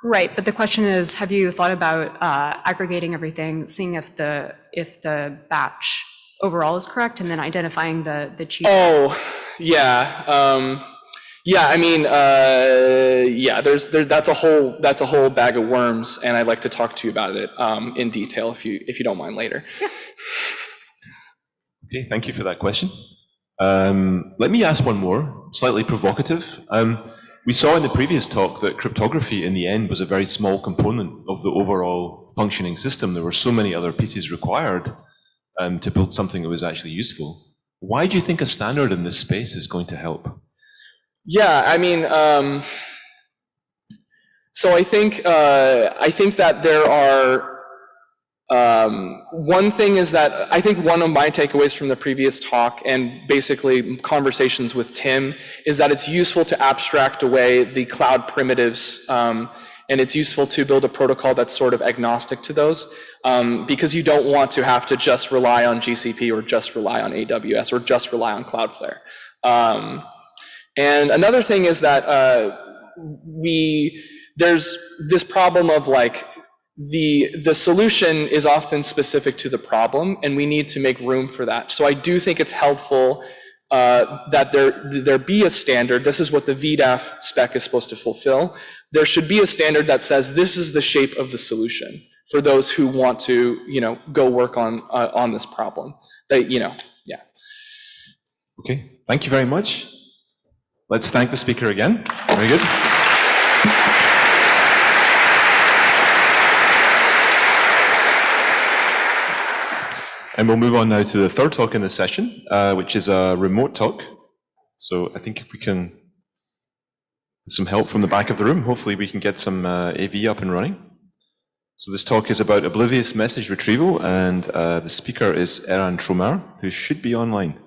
Right, but the question is, have you thought about aggregating everything, seeing if the batch overall is correct, and then identifying the cheater? Oh, yeah. Yeah, I mean, yeah. That's a whole bag of worms, and I'd like to talk to you about it in detail if you don't mind later. Yeah. Okay, thank you for that question. Let me ask one more, slightly provocative. We saw in the previous talk that cryptography in the end was a very small component of the overall functioning system. There were so many other pieces required to build something that was actually useful. Why do you think a standard in this space is going to help? Yeah, I mean, so I think that there are, one thing is that I think one of my takeaways from the previous talk and basically conversations with Tim is that it's useful to abstract away the cloud primitives, and it's useful to build a protocol that's sort of agnostic to those, because you don't want to have to just rely on GCP or just rely on AWS or just rely on Cloudflare. And another thing is that there's this problem of like the solution is often specific to the problem, and we need to make room for that. So I do think it's helpful that there be a standard. This is what the VDAF spec is supposed to fulfill. There should be a standard that says this is the shape of the solution for those who want to, go work on this problem. Yeah. Okay, thank you very much. Let's thank the speaker again. Very good. And we'll move on now to the third talk in the session, which is a remote talk. So I think if we can, with some help from the back of the room, hopefully we can get some AV up and running. So this talk is about Oblivious message retrieval, and the speaker is Eran Tromar, who should be online.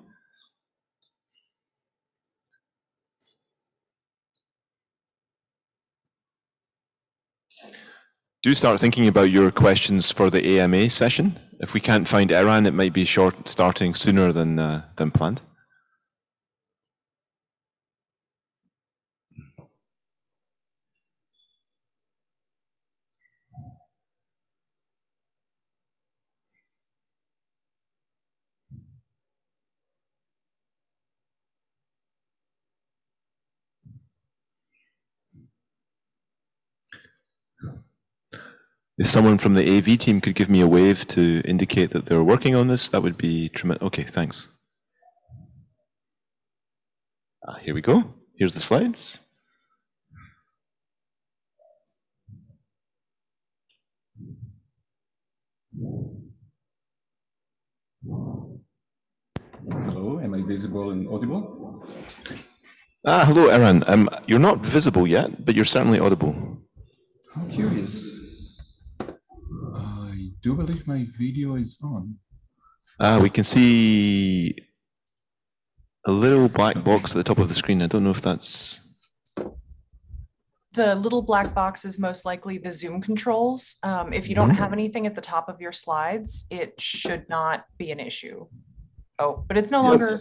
Do start thinking about your questions for the AMA session. If we can't find Eran, it might be starting sooner than planned. If someone from the AV team could give me a wave to indicate that they're working on this, that would be tremendous. Okay, thanks. Here we go. Here's the slides. Hello, am I visible and audible? Hello, Eran. You're not visible yet, but you're certainly audible. How curious. do believe my video is on. We can see a little black box at the top of the screen. I don't know if that's... The little black box is most likely the Zoom controls. If you don't have anything at the top of your slides, it should not be an issue. Oh, but it's no longer.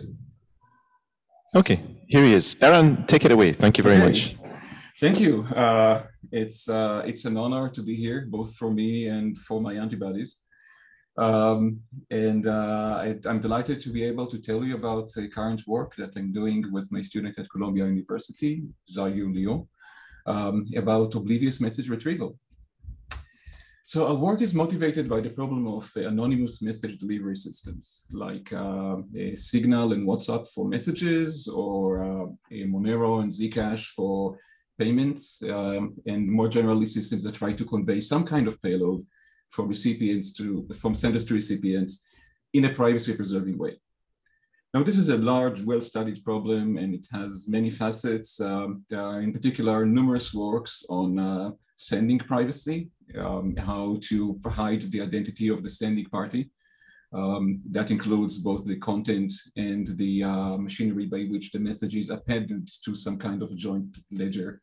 Okay, here he is. Aaron, take it away. Thank you very much. Thank you. It's an honor to be here, both for me and for my antibodies. I'm delighted to be able to tell you about the current work that I'm doing with my student at Columbia University, Zhayu Liu, about Oblivious message retrieval. So our work is motivated by the problem of anonymous message delivery systems, like a Signal and WhatsApp for messages, or a Monero and Zcash for payments, and more generally systems that try to convey some kind of payload from senders to recipients in a privacy-preserving way. Now, this is a large, well-studied problem, and it has many facets. There are, in particular, numerous works on sending privacy, how to hide the identity of the sending party. That includes both the content and the machinery by which the message is appended to some kind of joint ledger.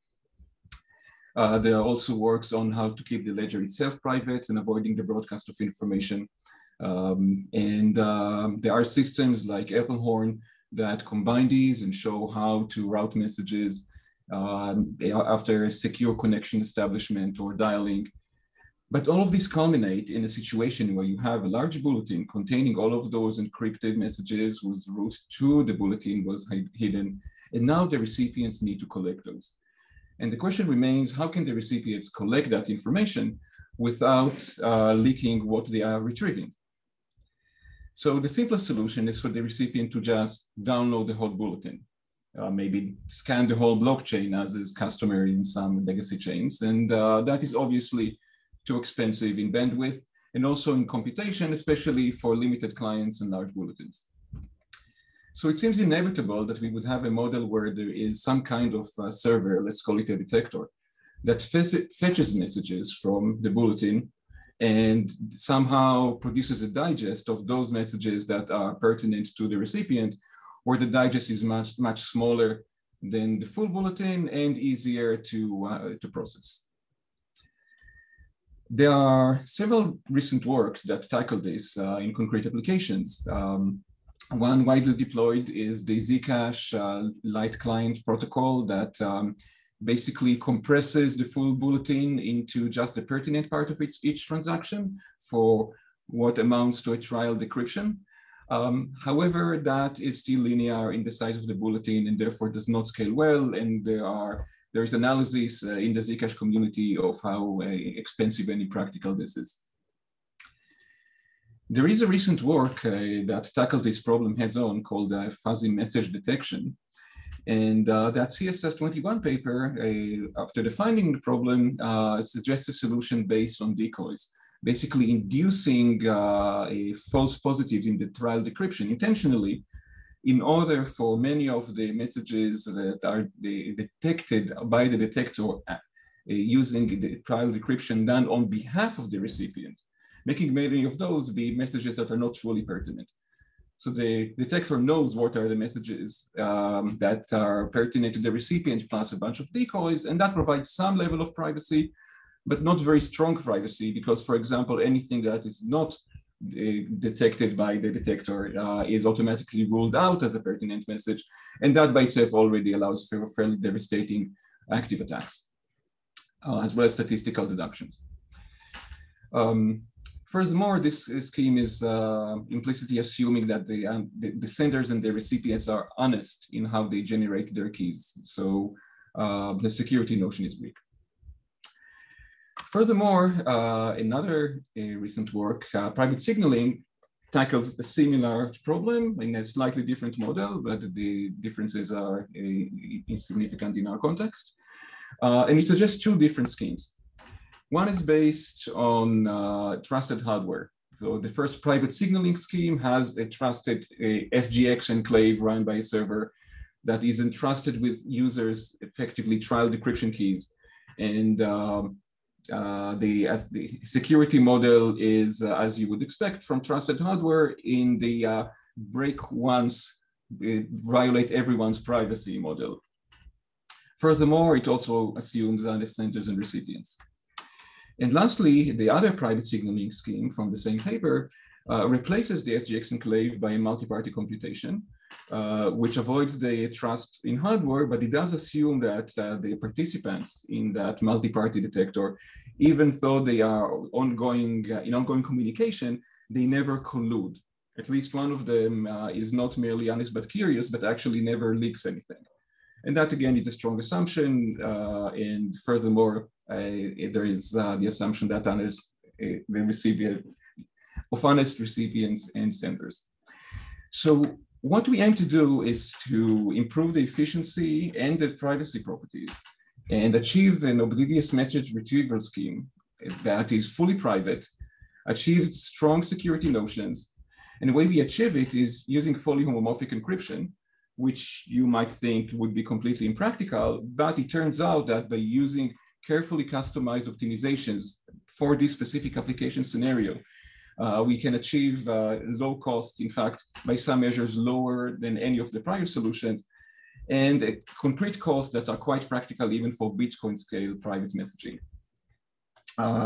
There are also works on how to keep the ledger itself private and avoiding the broadcast of information. There are systems like Appelhorn that combine these and show how to route messages after a secure connection establishment or dialing. But all of these culminate in a situation where you have a large bulletin containing all of those encrypted messages whose route to the bulletin was hidden, and now the recipients need to collect those. And the question remains, how can the recipients collect that information without leaking what they are retrieving? So the simplest solution is for the recipient to just download the whole bulletin, maybe scan the whole blockchain, as is customary in some legacy chains. And that is obviously too expensive in bandwidth and also in computation, especially for limited clients and large bulletins. So it seems inevitable that we would have a model where there is some kind of server, let's call it a detector, that fetches messages from the bulletin and somehow produces a digest of those messages that are pertinent to the recipient, where the digest is much smaller than the full bulletin and easier to process. There are several recent works that tackle this in concrete applications. One widely deployed is the Zcash light client protocol that basically compresses the full bulletin into just the pertinent part of each transaction for what amounts to a trial decryption. However, that is still linear in the size of the bulletin and therefore does not scale well. And there is analysis in the Zcash community of how expensive and impractical this is. There is a recent work that tackled this problem heads-on called fuzzy message detection. And that CSS21 paper, after defining the problem, suggests a solution based on decoys, basically inducing false positives in the trial decryption intentionally, in order for many of the messages that are detected by the detector using the trial decryption done on behalf of the recipient, making many of those be messages that are not truly pertinent. So the detector knows what are the messages that are pertinent to the recipient plus a bunch of decoys, and that provides some level of privacy, but not very strong privacy, because, for example, anything that is not detected by the detector is automatically ruled out as a pertinent message, and that by itself already allows for fairly devastating active attacks, as well as statistical deductions. Furthermore, this scheme is implicitly assuming that the senders and the recipients are honest in how they generate their keys. So the security notion is weak. Furthermore, another recent work, private signaling, tackles a similar problem in a slightly different model, but the differences are insignificant in our context. And it suggests two different schemes. One is based on trusted hardware. So the first private signaling scheme has a trusted SGX enclave run by a server that is entrusted with users' effectively trial decryption keys. And the security model is, as you would expect from trusted hardware, in the break once, violate everyone's privacy model. Furthermore, it also assumes the senders and recipients. And lastly, the other private signaling scheme from the same paper replaces the SGX enclave by a multi-party computation, which avoids the trust in hardware, but it does assume that the participants in that multi-party detector, even though they are ongoing in ongoing communication, they never collude. At least one of them is not merely honest but curious, but actually never leaks anything. And that again is a strong assumption. And furthermore, there is the assumption that the recipient of honest recipients and senders. So what we aim to do is to improve the efficiency and the privacy properties and achieve an oblivious message retrieval scheme that is fully private, achieves strong security notions. And the way we achieve it is using fully homomorphic encryption, which you might think would be completely impractical, but it turns out that by using carefully customized optimizations for this specific application scenario, we can achieve low cost, in fact, by some measures lower than any of the prior solutions, and a concrete costs that are quite practical even for Bitcoin scale private messaging.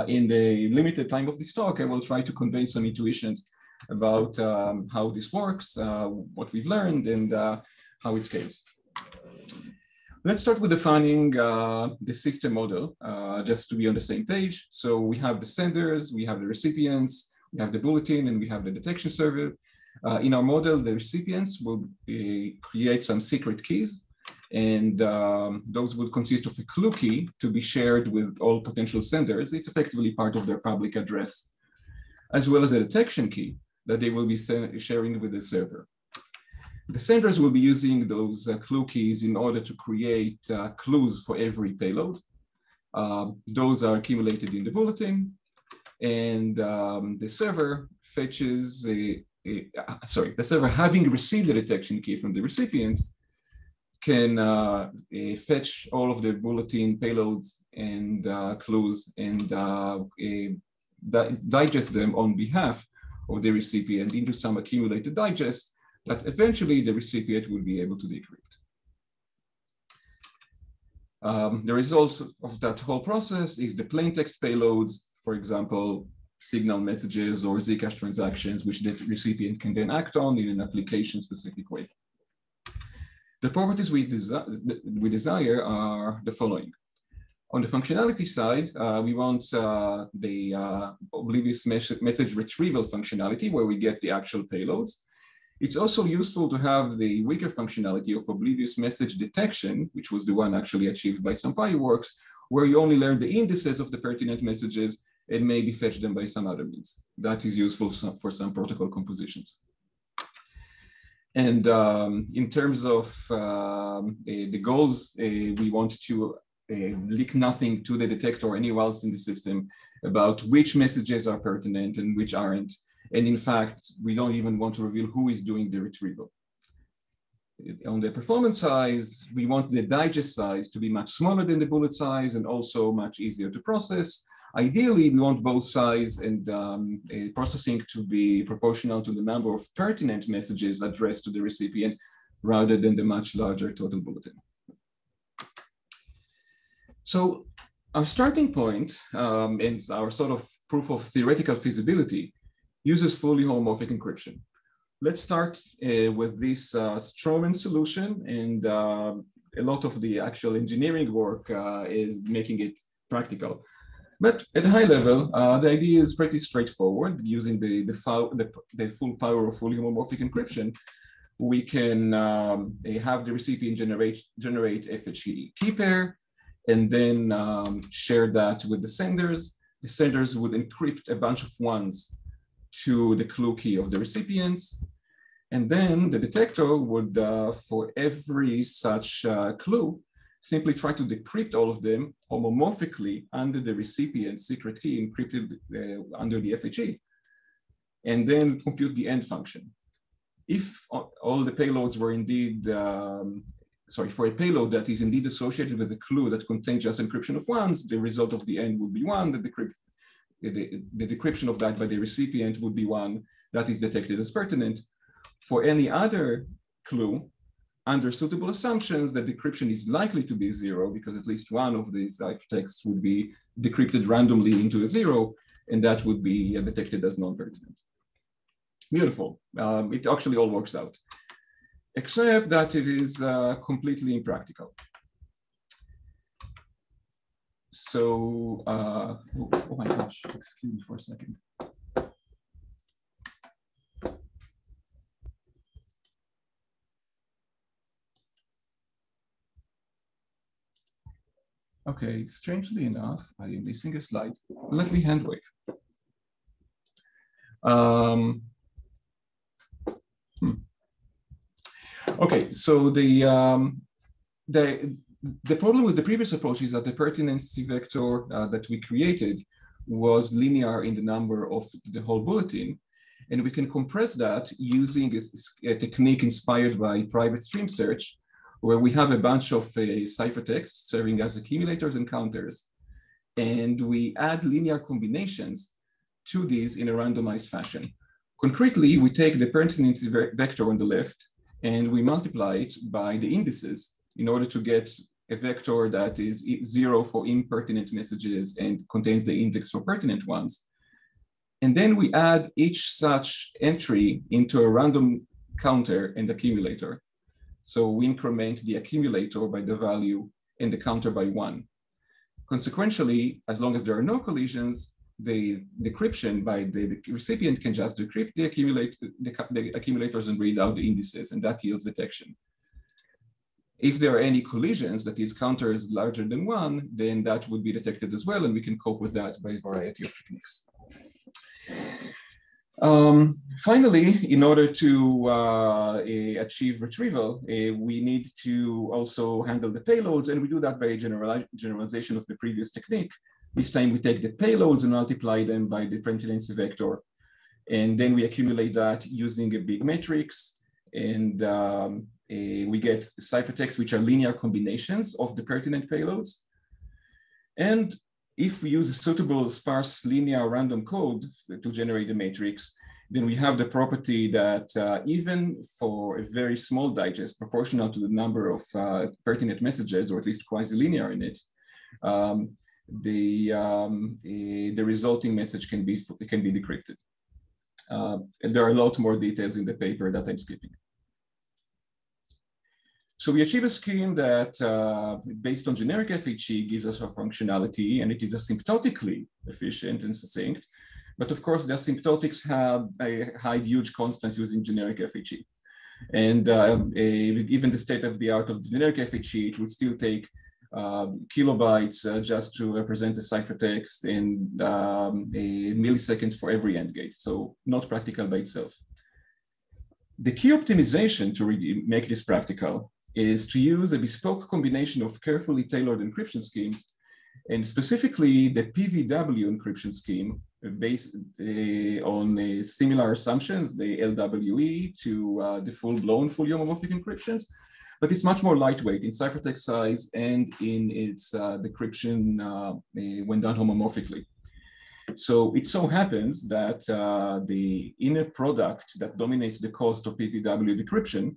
In the limited time of this talk, I will try to convey some intuitions about how this works, what we've learned, and how it scales. Let's start with defining the system model, just to be on the same page. So we have the senders, we have the recipients, we have the bulletin, and we have the detection server. In our model, the recipients will create some secret keys, and those will consist of a clue key to be shared with all potential senders. It's effectively part of their public address, as well as a detection key that they will be sharing with the server. The senders will be using those clue keys in order to create clues for every payload. Those are accumulated in the bulletin, and the server fetches the server, having received the detection key from the recipient, can fetch all of the bulletin payloads and clues and digest them on behalf of the recipient into some accumulated digest that eventually the recipient will be able to decrypt. The result of that whole process is the plain text payloads, for example, signal messages or Zcash transactions, which the recipient can then act on in an application-specific way. The properties we desire are the following. On the functionality side, we want the Oblivious message retrieval functionality, where we get the actual payloads. It's also useful to have the weaker functionality of Oblivious message detection, which was the one actually achieved by some prior works, where you only learn the indices of the pertinent messages and maybe fetch them by some other means. That is useful for some protocol compositions. And in terms of the goals, we want to leak nothing to the detector or anywhere else in the system about which messages are pertinent and which aren't. And in fact, we don't even want to reveal who is doing the retrieval. On the performance size, we want the digest size to be much smaller than the bullet size and also much easier to process. Ideally, we want both size and processing to be proportional to the number of pertinent messages addressed to the recipient rather than the much larger total bulletin. So our starting point and our sort of proof of theoretical feasibility uses fully homomorphic encryption. Let's start with this Strawman solution, and a lot of the actual engineering work is making it practical. But at a high level, the idea is pretty straightforward. Using the full power of fully homomorphic encryption, we can have the recipient generate FHE key pair, and then share that with the senders. The senders would encrypt a bunch of ones to the clue key of the recipients. And then the detector would, for every such clue, simply try to decrypt all of them homomorphically under the recipient's secret key encrypted under the FHE, and then compute the end function. If all the payloads were indeed for a payload that is indeed associated with a clue that contains just encryption of ones, the result of the end would be one. The decryption of that by the recipient would be one that is detected as pertinent. For any other clue, under suitable assumptions, the decryption is likely to be zero because at least one of these ciphertexts would be decrypted randomly into a zero, and that would be detected as non-pertinent. Beautiful. It actually all works out, except that it is completely impractical. So, oh my gosh, excuse me for a second. Okay, strangely enough, I am missing a slide. Let me hand wave. Okay, so the problem with the previous approach is that the pertinency vector that we created was linear in the number of the whole bulletin. And we can compress that using a technique inspired by private stream search, where we have a bunch of ciphertext serving as accumulators and counters. And we add linear combinations to these in a randomized fashion. Concretely, we take the pertinency vector on the left and we multiply it by the indices in order to get a vector that is 0 for impertinent messages and contains the index for pertinent ones. And then we add each such entry into a random counter and accumulator. So we increment the accumulator by the value and the counter by 1. Consequentially, as long as there are no collisions, the decryption by the recipient can just decrypt the accumulators and read out the indices, and that yields detection. If there are any collisions, that is counters larger than 1, then that would be detected as well, and we can cope with that by a variety of techniques. Finally, in order to achieve retrieval, we need to also handle the payloads, and we do that by a generalization of the previous technique. This time we take the payloads and multiply them by the pertinency vector, and then we accumulate that using a big matrix, and we get ciphertexts which are linear combinations of the pertinent payloads. And if we use a suitable sparse linear random code to generate the matrix, then we have the property that even for a very small digest proportional to the number of pertinent messages, or at least quasi-linear in it, the resulting message can be decrypted. And there are a lot more details in the paper that I'm skipping. So we achieve a scheme that, based on generic FHE, gives us a functionality, and it is asymptotically efficient and succinct. But of course, the asymptotics hide huge constants using generic FHE. And even the state of the art of the generic FHE, it would still take kilobytes just to represent the ciphertext and milliseconds for every AND gate. So not practical by itself. The key optimization to really make this practical is to use a bespoke combination of carefully tailored encryption schemes, and specifically the PVW encryption scheme based on similar assumptions, the LWE to the full-blown fully homomorphic encryptions, but it's much more lightweight in ciphertext size and in its decryption when done homomorphically. So it so happens that the inner product that dominates the cost of PVW decryption,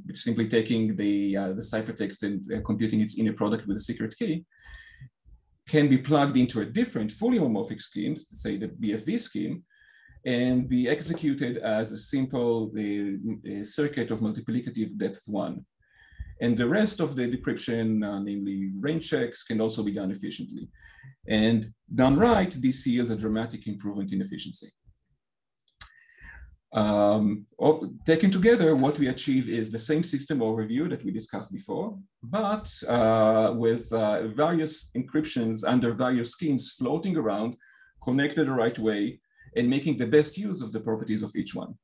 it's simply taking the ciphertext and computing its inner product with a secret key, can be plugged into a different fully homomorphic scheme, say the BFV scheme, and be executed as a simple circuit of multiplicative depth 1. And the rest of the decryption, namely range checks, can also be done efficiently. And done right, this yields a dramatic improvement in efficiency. Taken together, what we achieve is the same system overview that we discussed before, but with various encryptions under various schemes floating around, connected the right way, and making the best use of the properties of each one.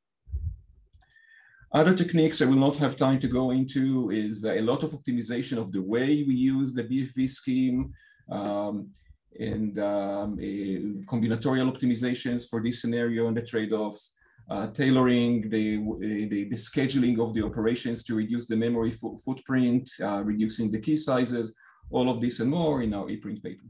Other techniques I will not have time to go into is a lot of optimization of the way we use the BFV scheme, and combinatorial optimizations for this scenario and the trade-offs, tailoring the scheduling of the operations to reduce the memory footprint, reducing the key sizes, all of this and more in our ePrint paper.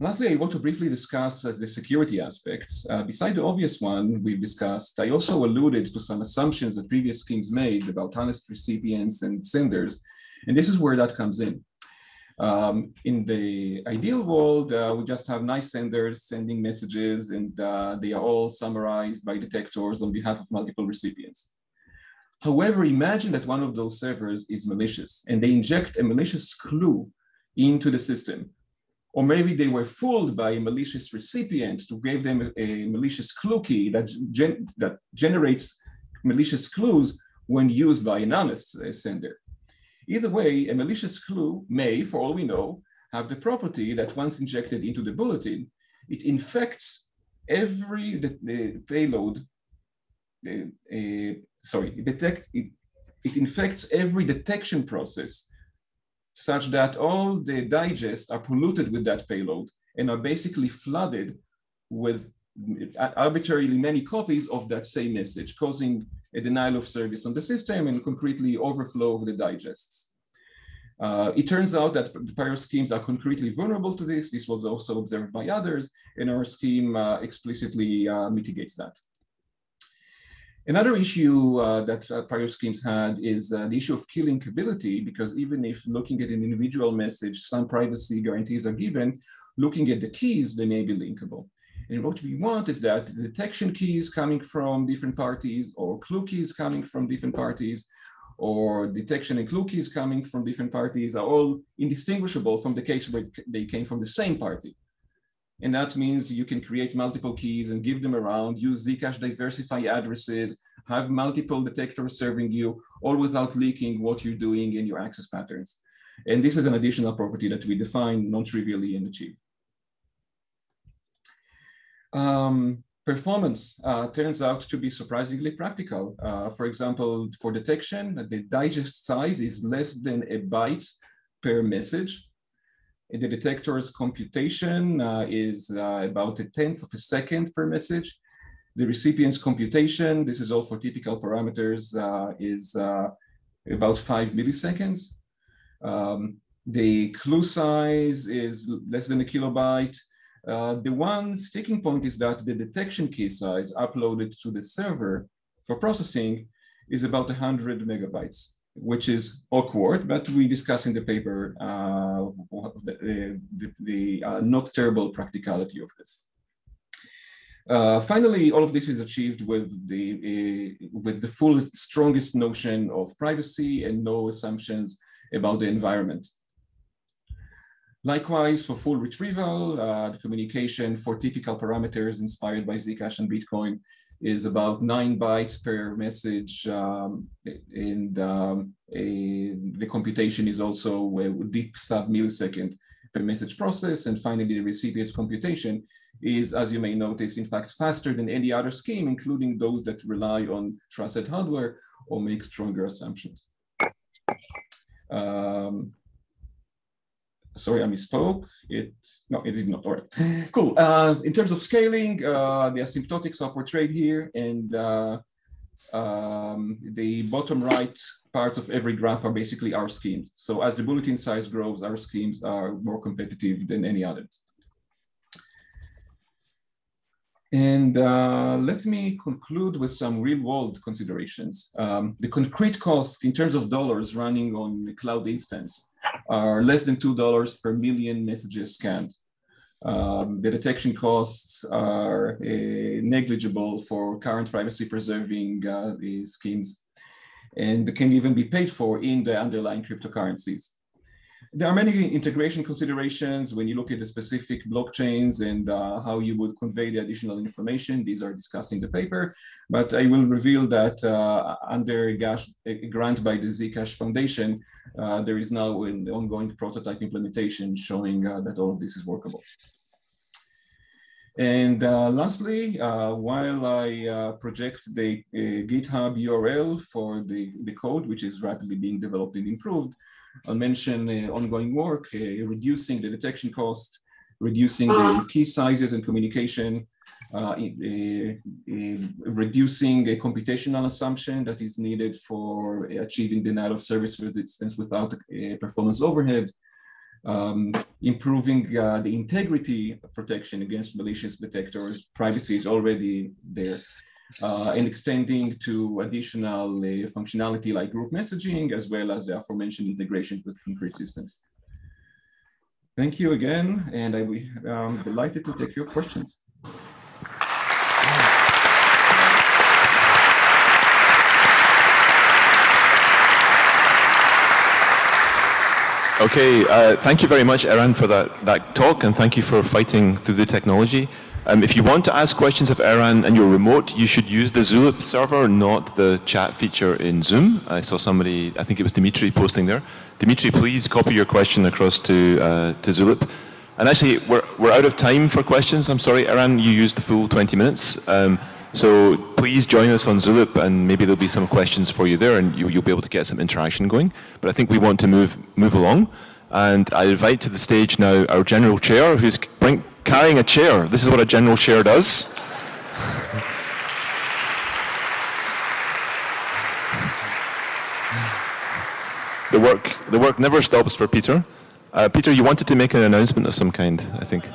Lastly, I want to briefly discuss the security aspects. Beside the obvious one we've discussed, I also alluded to some assumptions that previous schemes made about honest recipients and senders, and this is where that comes in. In the ideal world, we just have nice senders sending messages, and they are all summarized by detectors on behalf of multiple recipients. However, imagine that one of those servers is malicious, and they inject a malicious clue into the system. Or maybe they were fooled by a malicious recipient to give them a malicious clue key that generates malicious clues when used by an honest sender. Either way, a malicious clue may, for all we know, have the property that once injected into the bulletin, it infects every payload, it infects every detection process such that all the digests are polluted with that payload and are basically flooded with arbitrarily many copies of that same message, causing a denial of service on the system and concretely overflow of the digests. It turns out that the prior schemes are concretely vulnerable to this. This was also observed by others, and our scheme explicitly mitigates that. Another issue that prior schemes had is the issue of key linkability, because even if looking at an individual message, some privacy guarantees are given, looking at the keys, they may be linkable. And what we want is that the detection keys coming from different parties, or clue keys coming from different parties, or detection and clue keys coming from different parties are all indistinguishable from the case where they came from the same party. And that means you can create multiple keys and give them around, use Zcash diversify addresses, have multiple detectors serving you, all without leaking what you're doing in your access patterns. And this is an additional property that we define non-trivially and achieve. Performance turns out to be surprisingly practical. For example, for detection, the digest size is less than a byte per message. The detector's computation is about 1/10 of a second per message. The recipient's computation, this is all for typical parameters, is about 5 milliseconds. The clue size is less than a kilobyte. The one sticking point is that the detection key size uploaded to the server for processing is about 100 megabytes, which is awkward, but we discuss in the paper the not terrible practicality of this. Finally, all of this is achieved with the full, strongest notion of privacy and no assumptions about the environment. Likewise, for full retrieval, the communication for typical parameters inspired by Zcash and Bitcoin is about 9 bytes per message, and the computation is also a deep sub-millisecond per message process. And finally, the recipient's computation is, as you may notice, in fact, faster than any other scheme, including those that rely on trusted hardware or make stronger assumptions. Sorry, I misspoke. No, it did not. All right, cool. In terms of scaling, the asymptotics are portrayed here, and the bottom right parts of every graph are basically our schemes. So as the bulletin size grows, our schemes are more competitive than any others. And let me conclude with some real-world considerations. The concrete cost in terms of dollars running on the cloud instance are less than $2 per million messages scanned. The detection costs are negligible for current privacy-preserving schemes, and can even be paid for in the underlying cryptocurrencies. There are many integration considerations when you look at the specific blockchains and how you would convey the additional information. These are discussed in the paper, but I will reveal that under a grant by the Zcash Foundation, there is now an ongoing prototype implementation showing that all of this is workable. And lastly, while I project the GitHub URL for the code, which is rapidly being developed and improved, I'll mention ongoing work reducing the detection cost reducing the key sizes and communication, reducing a computational assumption that is needed for achieving denial of service resistance without performance overhead, improving the integrity protection against malicious detectors. Privacy is already there. And extending to additional functionality like group messaging, as well as the aforementioned integrations with concrete systems. Thank you again, and I will be delighted to take your questions. Okay, thank you very much, Eran, for that talk, and thank you for fighting through the technology. If you want to ask questions of Eran and you're remote, you should use the Zulip server, not the chat feature in Zoom. I saw somebody, I think it was Dimitri, posting there. Dimitri, please copy your question across to Zulip. And actually, we're out of time for questions. I'm sorry, Eran, you used the full 20 minutes. So please join us on Zulip, and maybe there'll be some questions for you there, and you'll be able to get some interaction going. But I think we want to move along. And I invite to the stage now our general chair, who's carrying a chair. This is what a general chair does. The work never stops for Peter. Peter, you wanted to make an announcement of some kind, I think.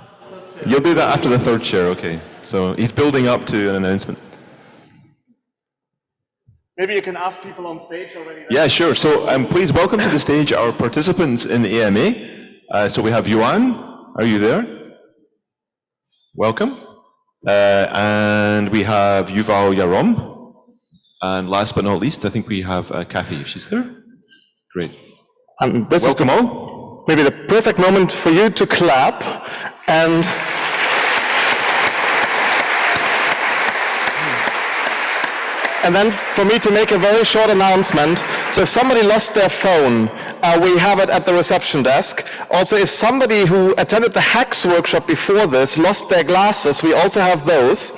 You'll do that after the third chair, okay. So he's building up to an announcement. Maybe you can ask people on stage already. Yeah, sure. So please welcome to the stage our participants in the AMA. So we have Yuan. Are you there? Welcome. And we have Yuval Yarom. And last but not least, I think we have Kathy, if she's there. Great. This welcome is all. Maybe the perfect moment for you to clap and then for me to make a very short announcement. So if somebody lost their phone, we have it at the reception desk. Also, if somebody who attended the hacks workshop before this lost their glasses, we also have those.